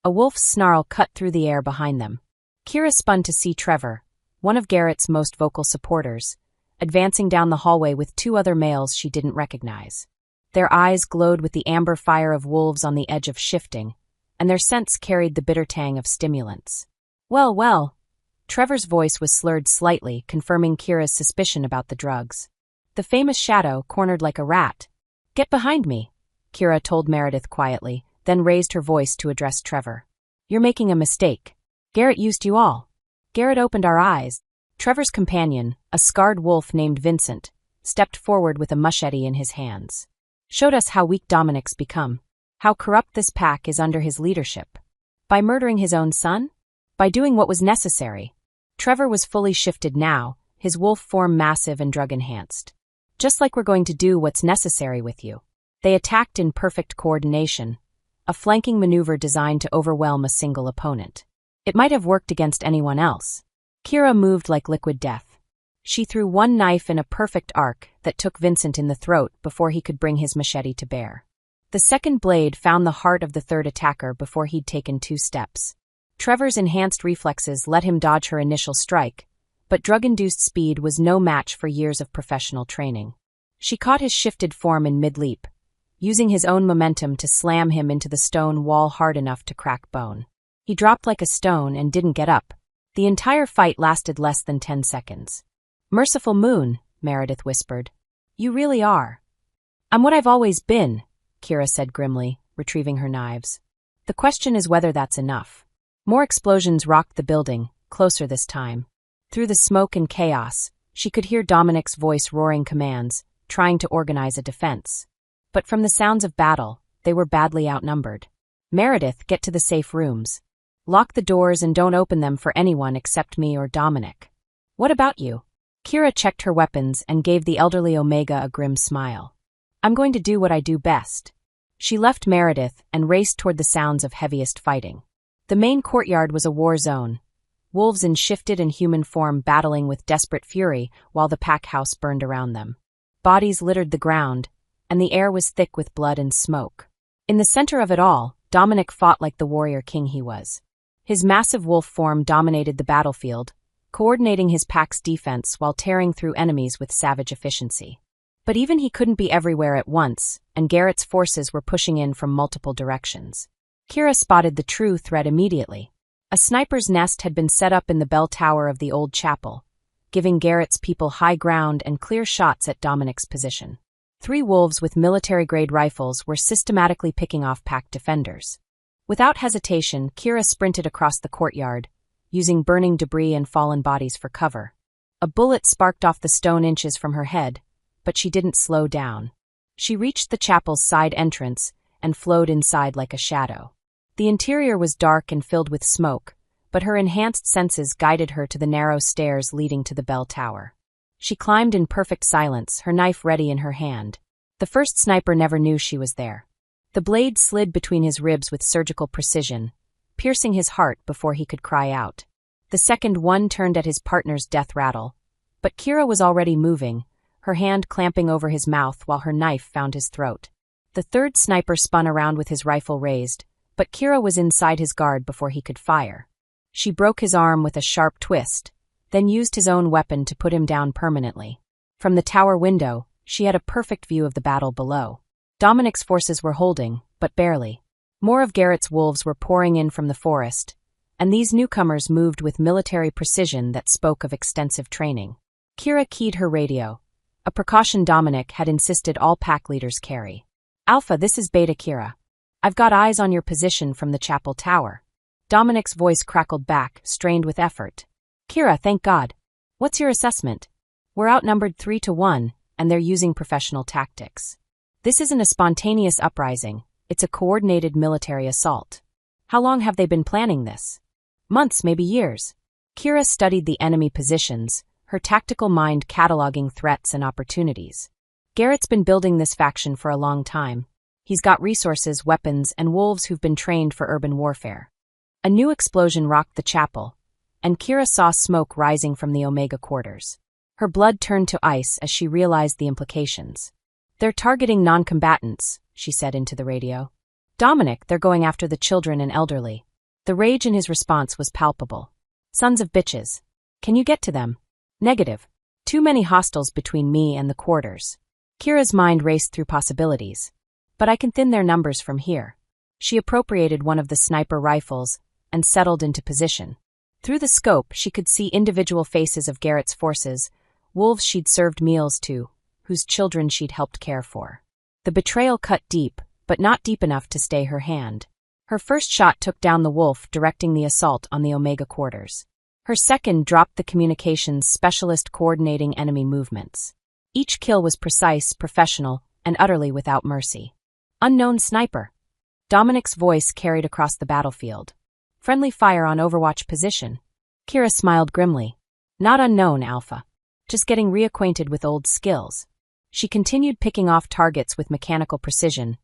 A wolf's snarl cut through the air behind them. Kira spun to see Trevor, one of Garrett's most vocal supporters, advancing down the hallway with 2 other males she didn't recognize. Their eyes glowed with the amber fire of wolves on the edge of shifting, and their scents carried the bitter tang of stimulants. Well, well. Trevor's voice was slurred slightly, confirming Kira's suspicion about the drugs. The famous shadow, cornered like a rat. Get behind me, Kira told Meredith quietly, then raised her voice to address Trevor. You're making a mistake. Garrett used you all. Garrett opened our eyes. Trevor's companion, a scarred wolf named Vincent, stepped forward with a machete in his hands. Showed us how weak Dominic's become, how corrupt this pack is under his leadership. By murdering his own son? By doing what was necessary. Trevor was fully shifted now, his wolf form massive and drug-enhanced. Just like we're going to do what's necessary with you. They attacked in perfect coordination, a flanking maneuver designed to overwhelm a single opponent. It might have worked against anyone else. Kira moved like liquid death. She threw one knife in a perfect arc that took Vincent in the throat before he could bring his machete to bear. The second blade found the heart of the third attacker before he'd taken 2 steps. Trevor's enhanced reflexes let him dodge her initial strike, but drug-induced speed was no match for years of professional training. She caught his shifted form in mid-leap, using his own momentum to slam him into the stone wall hard enough to crack bone. He dropped like a stone and didn't get up. The entire fight lasted less than 10 seconds. "Merciful Moon," Meredith whispered. "You really are." "I'm what I've always been," Kira said grimly, retrieving her knives. "The question is whether that's enough." More explosions rocked the building, closer this time. Through the smoke and chaos, she could hear Dominic's voice roaring commands, trying to organize a defense. But from the sounds of battle, they were badly outnumbered. "Meredith, get to the safe rooms. Lock the doors and don't open them for anyone except me or Dominic." "What about you?" Kira checked her weapons and gave the elderly Omega a grim smile. "I'm going to do what I do best." She left Meredith and raced toward the sounds of heaviest fighting. The main courtyard was a war zone. Wolves in shifted and human form battling with desperate fury while the pack house burned around them. Bodies littered the ground, and the air was thick with blood and smoke. In the center of it all, Dominic fought like the warrior king he was. His massive wolf form dominated the battlefield, coordinating his pack's defense while tearing through enemies with savage efficiency. But even he couldn't be everywhere at once, and Garrett's forces were pushing in from multiple directions. Kira spotted the true threat immediately. A sniper's nest had been set up in the bell tower of the old chapel, giving Garrett's people high ground and clear shots at Dominic's position. 3 wolves with military-grade rifles were systematically picking off pack defenders. Without hesitation, Kira sprinted across the courtyard, using burning debris and fallen bodies for cover. A bullet sparked off the stone inches from her head, but she didn't slow down. She reached the chapel's side entrance and flowed inside like a shadow. The interior was dark and filled with smoke, but her enhanced senses guided her to the narrow stairs leading to the bell tower. She climbed in perfect silence, her knife ready in her hand. The first sniper never knew she was there. The blade slid between his ribs with surgical precision, piercing his heart before he could cry out. The second one turned at his partner's death rattle, but Kira was already moving, her hand clamping over his mouth while her knife found his throat. The third sniper spun around with his rifle raised, but Kira was inside his guard before he could fire. She broke his arm with a sharp twist, then used his own weapon to put him down permanently. From the tower window, she had a perfect view of the battle below. Dominic's forces were holding, but barely. More of Garrett's wolves were pouring in from the forest, and these newcomers moved with military precision that spoke of extensive training. Kira keyed her radio, a precaution Dominic had insisted all pack leaders carry. "Alpha, this is Beta Kira. I've got eyes on your position from the chapel tower." Dominic's voice crackled back, strained with effort. "Kira, thank God. What's your assessment?" "We're outnumbered 3-1, and they're using professional tactics. This isn't a spontaneous uprising, it's a coordinated military assault." "How long have they been planning this?" "Months, maybe years." Kira studied the enemy positions, her tactical mind cataloging threats and opportunities. Garrett's been building this faction for a long time. He's got resources, weapons, and wolves who've been trained for urban warfare. A new explosion rocked the chapel, and Kira saw smoke rising from the Omega quarters. Her blood turned to ice as she realized the implications. "They're targeting non-combatants," she said into the radio. "Dominic, they're going after the children and elderly." The rage in his response was palpable. "Sons of bitches. Can you get to them?" "Negative. Too many hostiles between me and the quarters." Kira's mind raced through possibilities. "But I can thin their numbers from here." She appropriated one of the sniper rifles and settled into position. Through the scope, she could see individual faces of Garrett's forces, wolves she'd served meals to, whose children she'd helped care for. The betrayal cut deep, but not deep enough to stay her hand. Her first shot took down the wolf, directing the assault on the Omega quarters. Her second dropped the communications specialist coordinating enemy movements. Each kill was precise, professional, and utterly without mercy. "Unknown sniper." Dominic's voice carried across the battlefield. "Friendly fire on Overwatch position." Kira smiled grimly. "Not unknown, Alpha. Just getting reacquainted with old skills." She continued picking off targets with mechanical precision,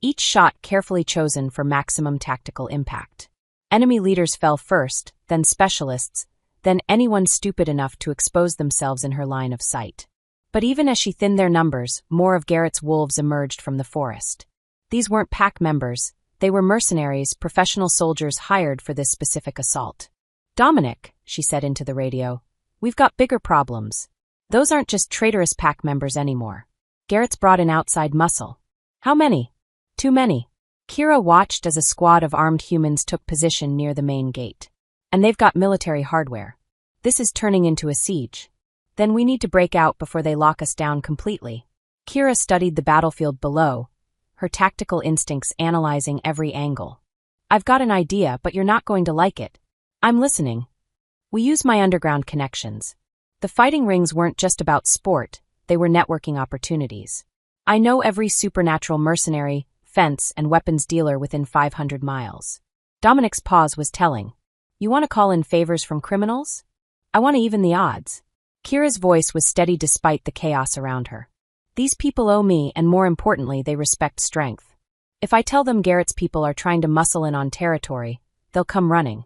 each shot carefully chosen for maximum tactical impact. Enemy leaders fell first, then specialists, then anyone stupid enough to expose themselves in her line of sight. But even as she thinned their numbers, more of Garrett's wolves emerged from the forest. These weren't pack members, they were mercenaries, professional soldiers hired for this specific assault. "Dominic," she said into the radio, "we've got bigger problems. Those aren't just traitorous pack members anymore. Garrett's brought in outside muscle." "How many?" "Too many." Kira watched as a squad of armed humans took position near the main gate. And they've got military hardware. This is turning into a siege. Then we need to break out before they lock us down completely. Kira studied the battlefield below, her tactical instincts analyzing every angle. I've got an idea, but you're not going to like it. I'm listening. We use my underground connections. The fighting rings weren't just about sport, they were networking opportunities. I know every supernatural mercenary, fence, and weapons dealer within 500 miles. Dominic's pause was telling. You want to call in favors from criminals? I want to even the odds. Kira's voice was steady despite the chaos around her. These people owe me, and more importantly, they respect strength. If I tell them Garrett's people are trying to muscle in on territory, they'll come running.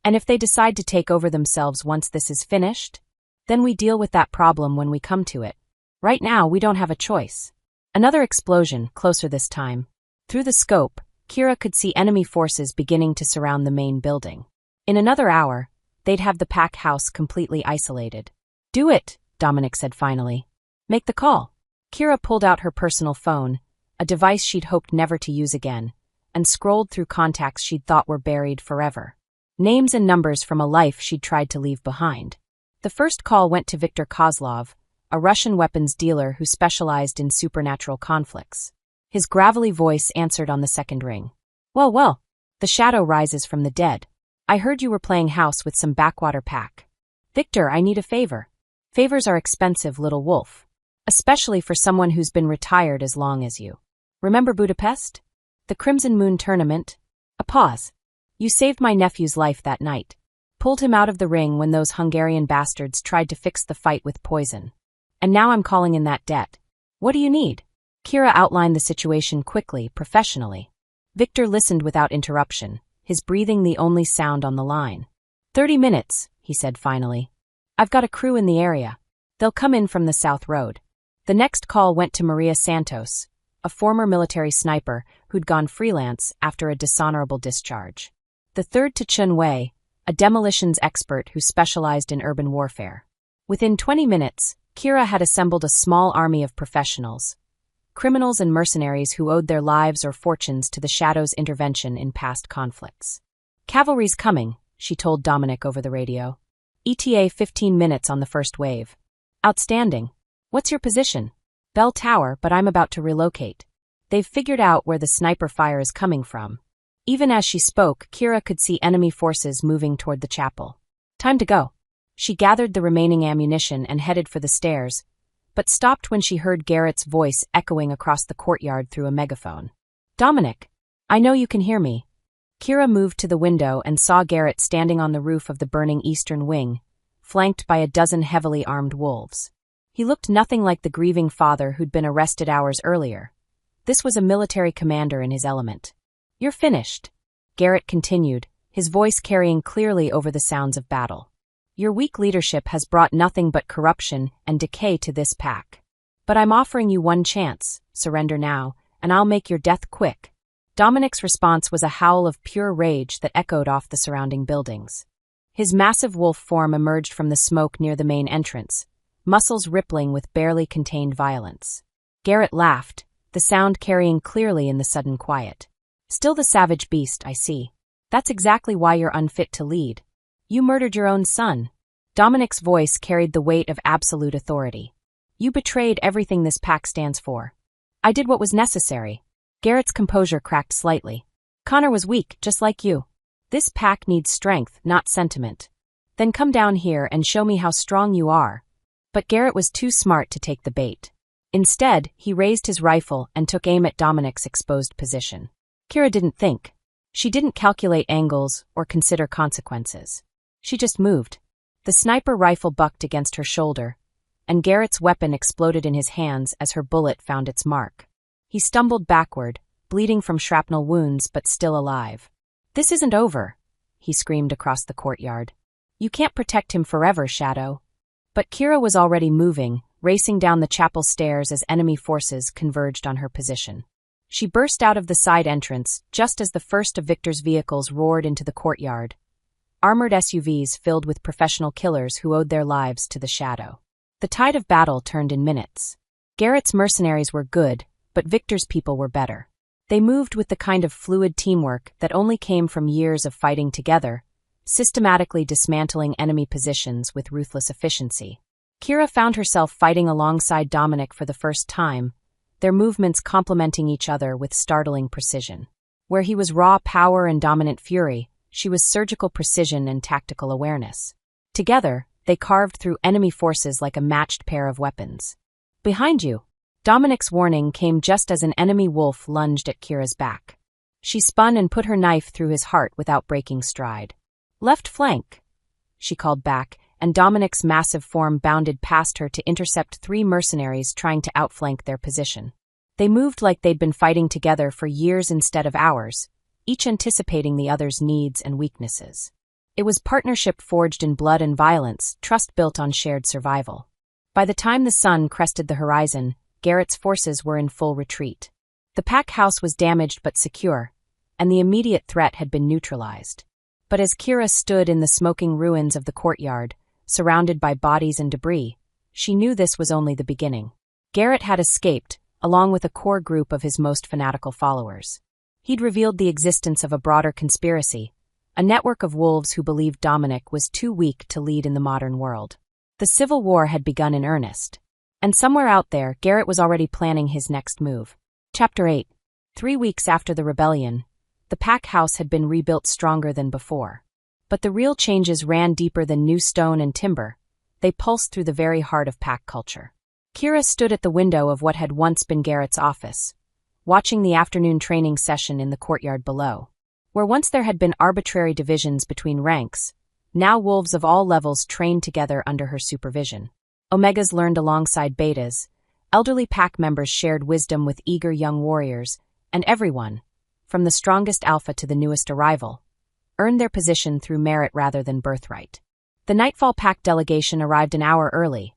And if they decide to take over themselves once this is finished, then we deal with that problem when we come to it. Right now, we don't have a choice. Another explosion, closer this time. Through the scope, Kira could see enemy forces beginning to surround the main building. In another hour, they'd have the pack house completely isolated. Do it, Dominic said finally. Make the call. Kira pulled out her personal phone, a device she'd hoped never to use again, and scrolled through contacts she'd thought were buried forever. Names and numbers from a life she'd tried to leave behind. The first call went to Viktor Kozlov, a Russian weapons dealer who specialized in supernatural conflicts. His gravelly voice answered on the second ring. Well, the shadow rises from the dead. I heard you were playing house with some backwater pack. Victor, I need a favor. Favors are expensive, little wolf. Especially for someone who's been retired as long as you. Remember Budapest? The Crimson Moon tournament? A pause. You saved my nephew's life that night. Pulled him out of the ring when those Hungarian bastards tried to fix the fight with poison. And now I'm calling in that debt. What do you need? Kira outlined the situation quickly, professionally. Victor listened without interruption, his breathing the only sound on the line. 30 minutes, he said finally. I've got a crew in the area. They'll come in from the South Road. The next call went to Maria Santos, a former military sniper who'd gone freelance after a dishonorable discharge. The third to Chun Wei, a demolitions expert who specialized in urban warfare. Within 20 minutes, Kira had assembled a small army of professionals, criminals and mercenaries who owed their lives or fortunes to the Shadow's intervention in past conflicts. Cavalry's coming, she told Dominic over the radio. ETA 15 minutes on the first wave. Outstanding. What's your position? Bell Tower, but I'm about to relocate. They've figured out where the sniper fire is coming from. Even as she spoke, Kira could see enemy forces moving toward the chapel. Time to go. She gathered the remaining ammunition and headed for the stairs, but stopped when she heard Garrett's voice echoing across the courtyard through a megaphone. Dominic, I know you can hear me. Kira moved to the window and saw Garrett standing on the roof of the burning eastern wing, flanked by a dozen heavily armed wolves. He looked nothing like the grieving father who'd been arrested hours earlier. This was a military commander in his element. You're finished, Garrett continued, his voice carrying clearly over the sounds of battle. Your weak leadership has brought nothing but corruption and decay to this pack. But I'm offering you one chance. Surrender now, and I'll make your death quick. Dominic's response was a howl of pure rage that echoed off the surrounding buildings. His massive wolf form emerged from the smoke near the main entrance, muscles rippling with barely contained violence. Garrett laughed, the sound carrying clearly in the sudden quiet. Still the savage beast, I see. That's exactly why you're unfit to lead. You murdered your own son. Dominic's voice carried the weight of absolute authority. You betrayed everything this pack stands for. I did what was necessary. Garrett's composure cracked slightly. Connor was weak, just like you. This pack needs strength, not sentiment. Then come down here and show me how strong you are. But Garrett was too smart to take the bait. Instead, he raised his rifle and took aim at Dominic's exposed position. Kira didn't think. She didn't calculate angles or consider consequences. She just moved. The sniper rifle bucked against her shoulder, and Garrett's weapon exploded in his hands as her bullet found its mark. He stumbled backward, bleeding from shrapnel wounds but still alive. This isn't over, he screamed across the courtyard. You can't protect him forever, Shadow. But Kira was already moving, racing down the chapel stairs as enemy forces converged on her position. She burst out of the side entrance just as the first of Victor's vehicles roared into the courtyard. Armored SUVs filled with professional killers who owed their lives to the Shadow. The tide of battle turned in minutes. Garrett's mercenaries were good, but Victor's people were better. They moved with the kind of fluid teamwork that only came from years of fighting together, systematically dismantling enemy positions with ruthless efficiency. Kira found herself fighting alongside Dominic for the first time, their movements complementing each other with startling precision. Where he was raw power and dominant fury, she was surgical precision and tactical awareness. Together, they carved through enemy forces like a matched pair of weapons. "Behind you!" Dominic's warning came just as an enemy wolf lunged at Kira's back. She spun and put her knife through his heart without breaking stride. "Left flank," she called back, and Dominic's massive form bounded past her to intercept 3 mercenaries trying to outflank their position. They moved like they'd been fighting together for years instead of hours, each anticipating the other's needs and weaknesses. It was partnership forged in blood and violence, trust built on shared survival. By the time the sun crested the horizon, Garrett's forces were in full retreat. The pack house was damaged but secure, and the immediate threat had been neutralized. But as Kira stood in the smoking ruins of the courtyard, surrounded by bodies and debris, she knew this was only the beginning. Garrett had escaped, along with a core group of his most fanatical followers. He'd revealed the existence of a broader conspiracy, a network of wolves who believed Dominic was too weak to lead in the modern world. The Civil War had begun in earnest, and somewhere out there, Garrett was already planning his next move. Chapter 8. 3 weeks after the rebellion, the pack house had been rebuilt stronger than before. But the real changes ran deeper than new stone and timber. They pulsed through the very heart of pack culture. Kira stood at the window of what had once been Garrett's office, watching the afternoon training session in the courtyard below. Where once there had been arbitrary divisions between ranks, now wolves of all levels trained together under her supervision. Omegas learned alongside betas, elderly pack members shared wisdom with eager young warriors, and everyone, from the strongest alpha to the newest arrival, earned their position through merit rather than birthright. The Nightfall Pack delegation arrived an hour early,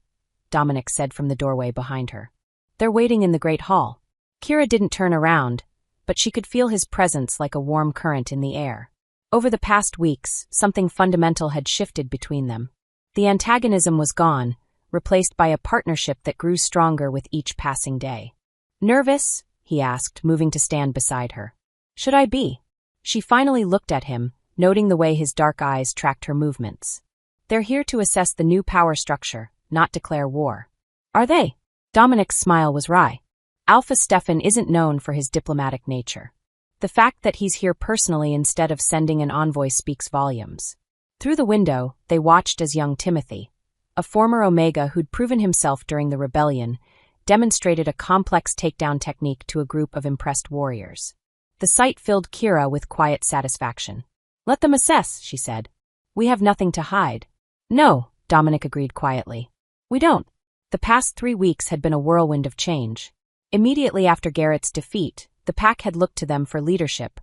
Dominic said from the doorway behind her. "They're waiting in the Great Hall." Kira didn't turn around, but she could feel his presence like a warm current in the air. Over the past weeks, something fundamental had shifted between them. The antagonism was gone, replaced by a partnership that grew stronger with each passing day. "Nervous?" he asked, moving to stand beside her. "Should I be?" She finally looked at him, noting the way his dark eyes tracked her movements. "They're here to assess the new power structure, not declare war." "Are they?" Dominic's smile was wry. Alpha Stefan isn't known for his diplomatic nature. The fact that he's here personally instead of sending an envoy speaks volumes. Through the window, they watched as young Timothy, a former Omega who'd proven himself during the rebellion, demonstrated a complex takedown technique to a group of impressed warriors. The sight filled Kira with quiet satisfaction. "Let them assess," she said. "We have nothing to hide." "No," Dominic agreed quietly. "We don't." The past 3 weeks had been a whirlwind of change. Immediately after Garrett's defeat, the pack had looked to them for leadership,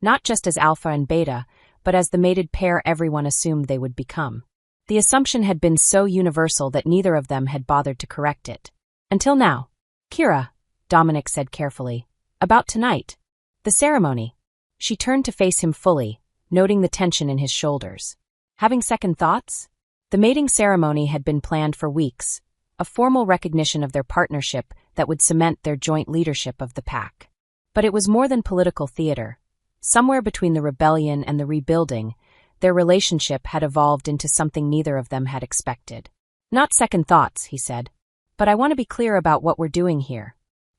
not just as alpha and beta, but as the mated pair everyone assumed they would become. The assumption had been so universal that neither of them had bothered to correct it. Until now. "Kira," Dominic said carefully, "about tonight. The ceremony." She turned to face him fully, noting the tension in his shoulders. Having second thoughts? The mating ceremony had been planned for weeks, a formal recognition of their partnership that would cement their joint leadership of the pack. But it was more than political theater. Somewhere between the rebellion and the rebuilding, their relationship had evolved into something neither of them had expected. "Not second thoughts," he said. "But I want to be clear about what we're doing here."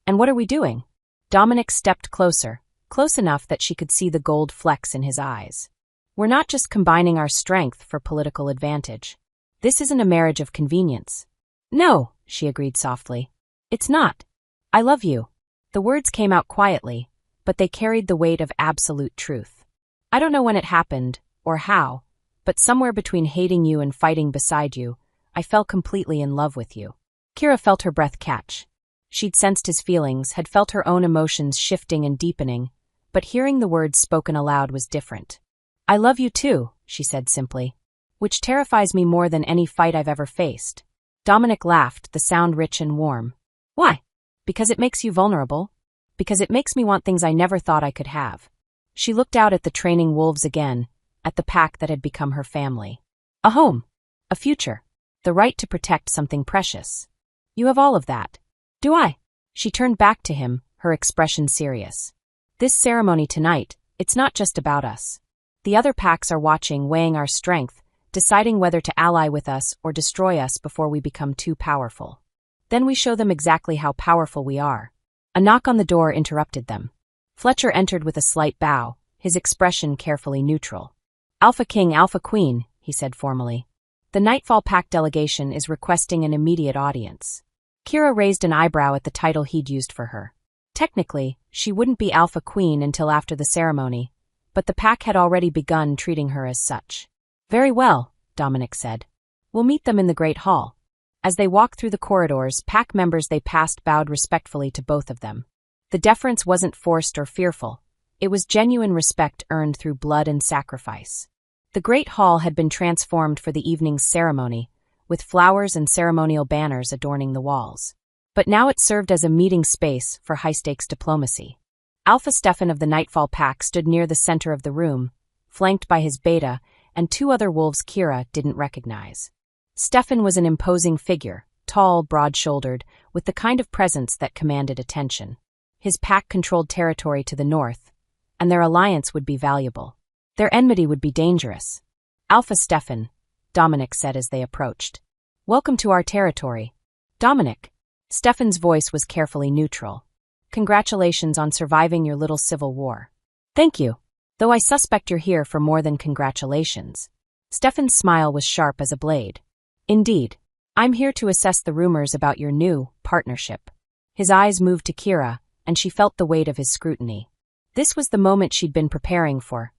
"And what are we doing?" Dominic stepped closer, close enough that she could see the gold flecks in his eyes. "We're not just combining our strength for political advantage. This isn't a marriage of convenience." "No," she agreed softly. "It's not. I love you." The words came out quietly, but they carried the weight of absolute truth. "I don't know when it happened, or how, but somewhere between hating you and fighting beside you, I fell completely in love with you." Kira felt her breath catch. She'd sensed his feelings, had felt her own emotions shifting and deepening, but hearing the words spoken aloud was different. "I love you too," she said simply, "which terrifies me more than any fight I've ever faced." Dominic laughed, the sound rich and warm. "Why?" "Because it makes you vulnerable. Because it makes me want things I never thought I could have." She looked out at the training wolves again, at the pack that had become her family. "A home. A future. The right to protect something precious. You have all of that." "Do I?" She turned back to him, her expression serious. This ceremony tonight, it's not just about us. The other packs are watching, weighing our strength, deciding whether to ally with us or destroy us before we become too powerful. Then we show them exactly how powerful we are. A knock on the door interrupted them. Fletcher entered with a slight bow, his expression carefully neutral. Alpha King, Alpha Queen, he said formally. The Nightfall Pack delegation is requesting an immediate audience. Kira raised an eyebrow at the title he'd used for her. Technically, she wouldn't be Alpha Queen until after the ceremony, but the pack had already begun treating her as such. Very well, Dominic said. We'll meet them in the Great Hall. As they walked through the corridors, pack members they passed bowed respectfully to both of them. The deference wasn't forced or fearful. It was genuine respect earned through blood and sacrifice. The Great Hall had been transformed for the evening's ceremony, with flowers and ceremonial banners adorning the walls. But now it served as a meeting space for high-stakes diplomacy. Alpha Stefan of the Nightfall Pack stood near the center of the room, flanked by his beta and two other wolves Kira didn't recognize. Stefan was an imposing figure, tall, broad-shouldered, with the kind of presence that commanded attention. His pack controlled territory to the north, and their alliance would be valuable. Their enmity would be dangerous. Alpha Stefan, Dominic said as they approached. Welcome to our territory. Dominic. Stefan's voice was carefully neutral. Congratulations on surviving your little civil war. Thank you. Though I suspect you're here for more than congratulations. Stefan's smile was sharp as a blade. Indeed. I'm here to assess the rumors about your new partnership. His eyes moved to Kira, and she felt the weight of his scrutiny. This was the moment she'd been preparing for.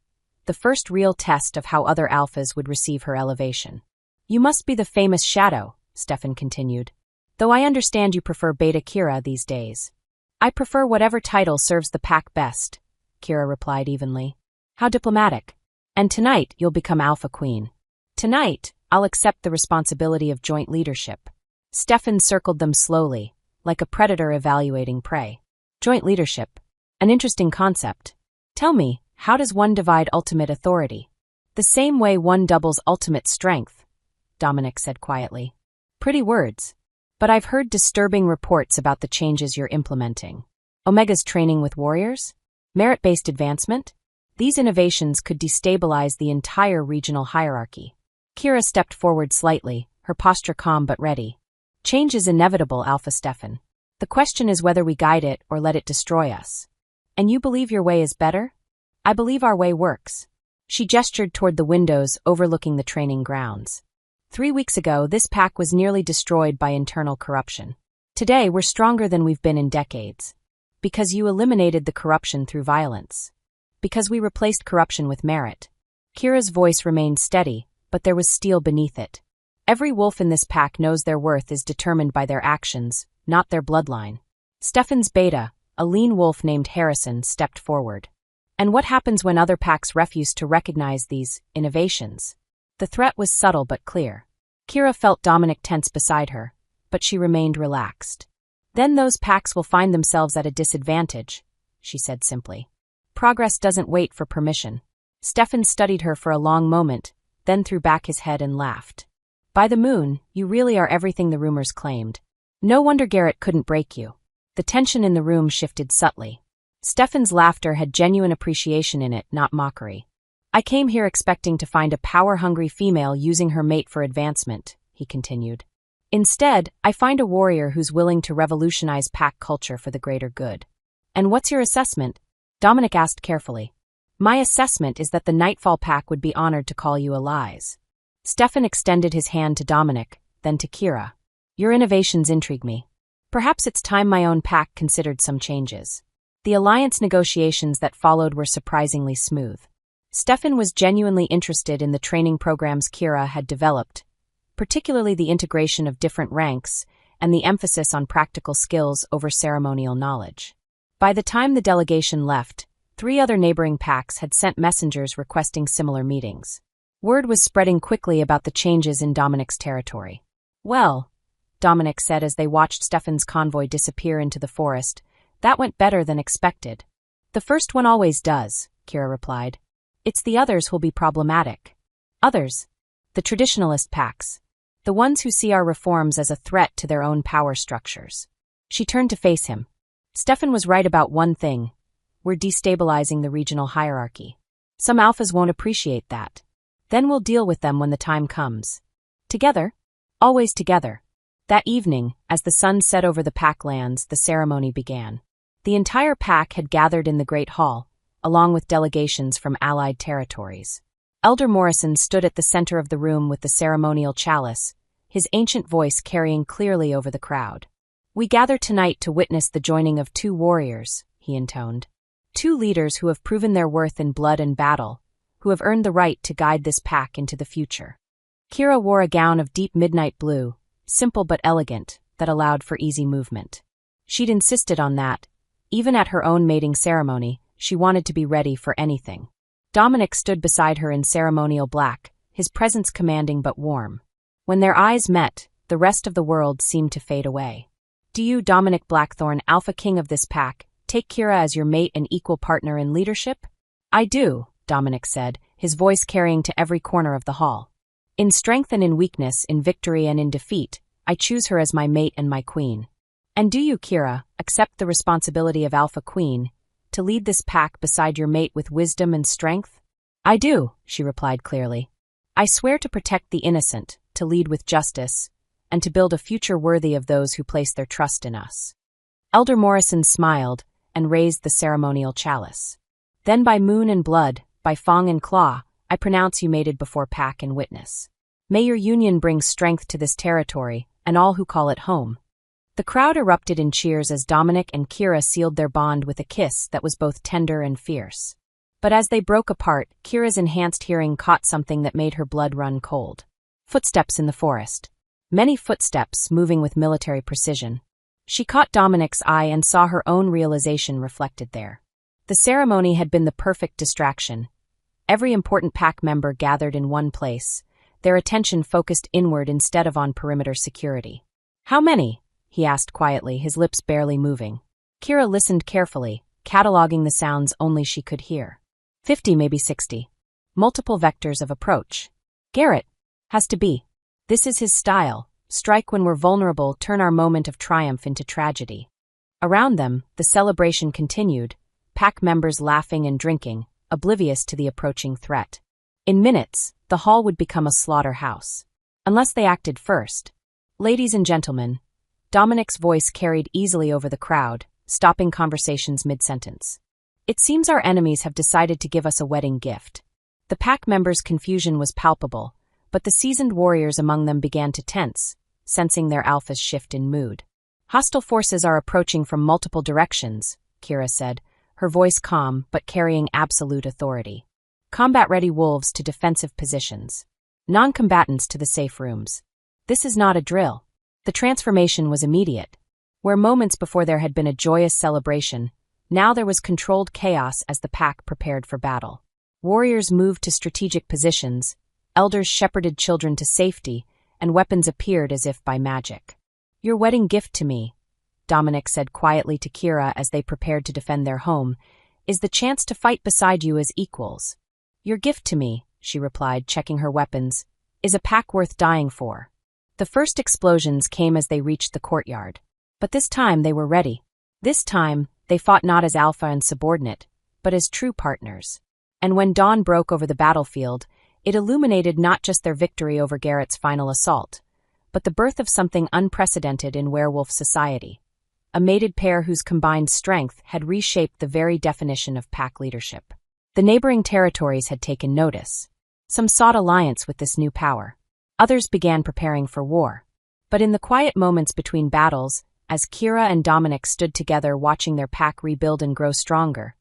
The first real test of how other alphas would receive her elevation. You must be the famous Shadow, Stefan continued. Though I understand you prefer Beta Kira these days. I prefer whatever title serves the pack best, Kira replied evenly. How diplomatic. And tonight you'll become Alpha Queen. Tonight, I'll accept the responsibility of joint leadership. Stefan circled them slowly, like a predator evaluating prey. Joint leadership. An interesting concept. Tell me, how does one divide ultimate authority? The same way one doubles ultimate strength, Dominic said quietly. Pretty words. But I've heard disturbing reports about the changes you're implementing. Omega's training with warriors? Merit-based advancement? These innovations could destabilize the entire regional hierarchy. Kira stepped forward slightly, her posture calm but ready. Change is inevitable, Alpha Stefan. The question is whether we guide it or let it destroy us. And you believe your way is better? I believe our way works. She gestured toward the windows overlooking the training grounds. 3 weeks ago, this pack was nearly destroyed by internal corruption. Today, we're stronger than we've been in decades. Because you eliminated the corruption through violence. Because we replaced corruption with merit. Kira's voice remained steady, but there was steel beneath it. Every wolf in this pack knows their worth is determined by their actions, not their bloodline. Stefan's beta, a lean wolf named Harrison, stepped forward. And what happens when other packs refuse to recognize these innovations? The threat was subtle but clear. Kira felt Dominic tense beside her, but she remained relaxed. Then those packs will find themselves at a disadvantage, she said simply. Progress doesn't wait for permission. Stefan studied her for a long moment, then threw back his head and laughed. By the moon, you really are everything the rumors claimed. No wonder Garrett couldn't break you. The tension in the room shifted subtly. Stefan's laughter had genuine appreciation in it, not mockery. I came here expecting to find a power-hungry female using her mate for advancement, he continued. Instead, I find a warrior who's willing to revolutionize pack culture for the greater good. And what's your assessment? Dominic asked carefully. My assessment is that the Nightfall Pack would be honored to call you allies. Stefan extended his hand to Dominic, then to Kira. Your innovations intrigue me. Perhaps it's time my own pack considered some changes. The alliance negotiations that followed were surprisingly smooth. Stefan was genuinely interested in the training programs Kira had developed, particularly the integration of different ranks and the emphasis on practical skills over ceremonial knowledge. By the time the delegation left, 3 other neighboring packs had sent messengers requesting similar meetings. Word was spreading quickly about the changes in Dominic's territory. Well, Dominic said as they watched Stefan's convoy disappear into the forest, that went better than expected. The first one always does, Kira replied. It's the others who'll be problematic. Others? The traditionalist packs. The ones who see our reforms as a threat to their own power structures. She turned to face him. Stefan was right about one thing. we're destabilizing the regional hierarchy. Some alphas won't appreciate that. Then we'll deal with them when the time comes. Together? Always together. That evening, as the sun set over the pack lands, the ceremony began. The entire pack had gathered in the Great Hall, along with delegations from allied territories. Elder Morrison stood at the center of the room with the ceremonial chalice, his ancient voice carrying clearly over the crowd. "We gather tonight to witness the joining of two warriors," he intoned. "Two leaders who have proven their worth in blood and battle, who have earned the right to guide this pack into the future." Kira wore a gown of deep midnight blue, simple but elegant, that allowed for easy movement. She'd insisted on that. Even at her own mating ceremony, she wanted to be ready for anything. Dominic stood beside her in ceremonial black, his presence commanding but warm. When their eyes met, the rest of the world seemed to fade away. "Do you, Dominic Blackthorn, Alpha King of this pack, take Kira as your mate and equal partner in leadership?" "I do," Dominic said, his voice carrying to every corner of the hall. "In strength and in weakness, in victory and in defeat, I choose her as my mate and my queen." "And do you, Kira, accept the responsibility of Alpha Queen, to lead this pack beside your mate with wisdom and strength?" "I do," she replied clearly. "I swear to protect the innocent, to lead with justice, and to build a future worthy of those who place their trust in us." Elder Morrison smiled and raised the ceremonial chalice. "Then by moon and blood, by fang and claw, I pronounce you mated before pack and witness. May your union bring strength to this territory and all who call it home." The crowd erupted in cheers as Dominic and Kira sealed their bond with a kiss that was both tender and fierce. But as they broke apart, Kira's enhanced hearing caught something that made her blood run cold. Footsteps in the forest. Many footsteps moving with military precision. She caught Dominic's eye and saw her own realization reflected there. The ceremony had been the perfect distraction. Every important pack member gathered in one place, their attention focused inward instead of on perimeter security. "How many?" he asked quietly, his lips barely moving. Kira listened carefully, cataloging the sounds only she could hear. 50, maybe 60. Multiple vectors of approach. Garrett. Has to be. This is his style. Strike when we're vulnerable, turn our moment of triumph into tragedy. Around them, the celebration continued, pack members laughing and drinking, oblivious to the approaching threat. In minutes, the hall would become a slaughterhouse. Unless they acted first. "Ladies and gentlemen," Dominic's voice carried easily over the crowd, stopping conversations mid-sentence. "It seems our enemies have decided to give us a wedding gift." The pack members' confusion was palpable, but the seasoned warriors among them began to tense, sensing their alpha's shift in mood. "Hostile forces are approaching from multiple directions," Kira said, her voice calm but carrying absolute authority. "Combat-ready wolves to defensive positions. Non-combatants to the safe rooms. This is not a drill." The transformation was immediate. Where moments before there had been a joyous celebration, now there was controlled chaos as the pack prepared for battle. Warriors moved to strategic positions, elders shepherded children to safety, and weapons appeared as if by magic. "Your wedding gift to me," Dominic said quietly to Kira as they prepared to defend their home, "is the chance to fight beside you as equals." "Your gift to me," she replied, checking her weapons, "is a pack worth dying for." The first explosions came as they reached the courtyard. But this time they were ready. This time, they fought not as alpha and subordinate, but as true partners. And when dawn broke over the battlefield, it illuminated not just their victory over Garrett's final assault, but the birth of something unprecedented in werewolf society. A mated pair whose combined strength had reshaped the very definition of pack leadership. The neighboring territories had taken notice. Some sought alliance with this new power. Others began preparing for war. But in the quiet moments between battles, as Kira and Dominic stood together watching their pack rebuild and grow stronger,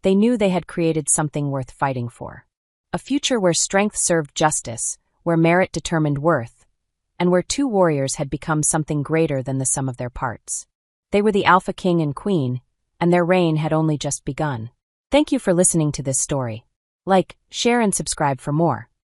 they knew they had created something worth fighting for. A future where strength served justice, where merit determined worth, and where two warriors had become something greater than the sum of their parts. They were the Alpha King and Queen, and their reign had only just begun. Thank you for listening to this story. Like, share, and subscribe for more.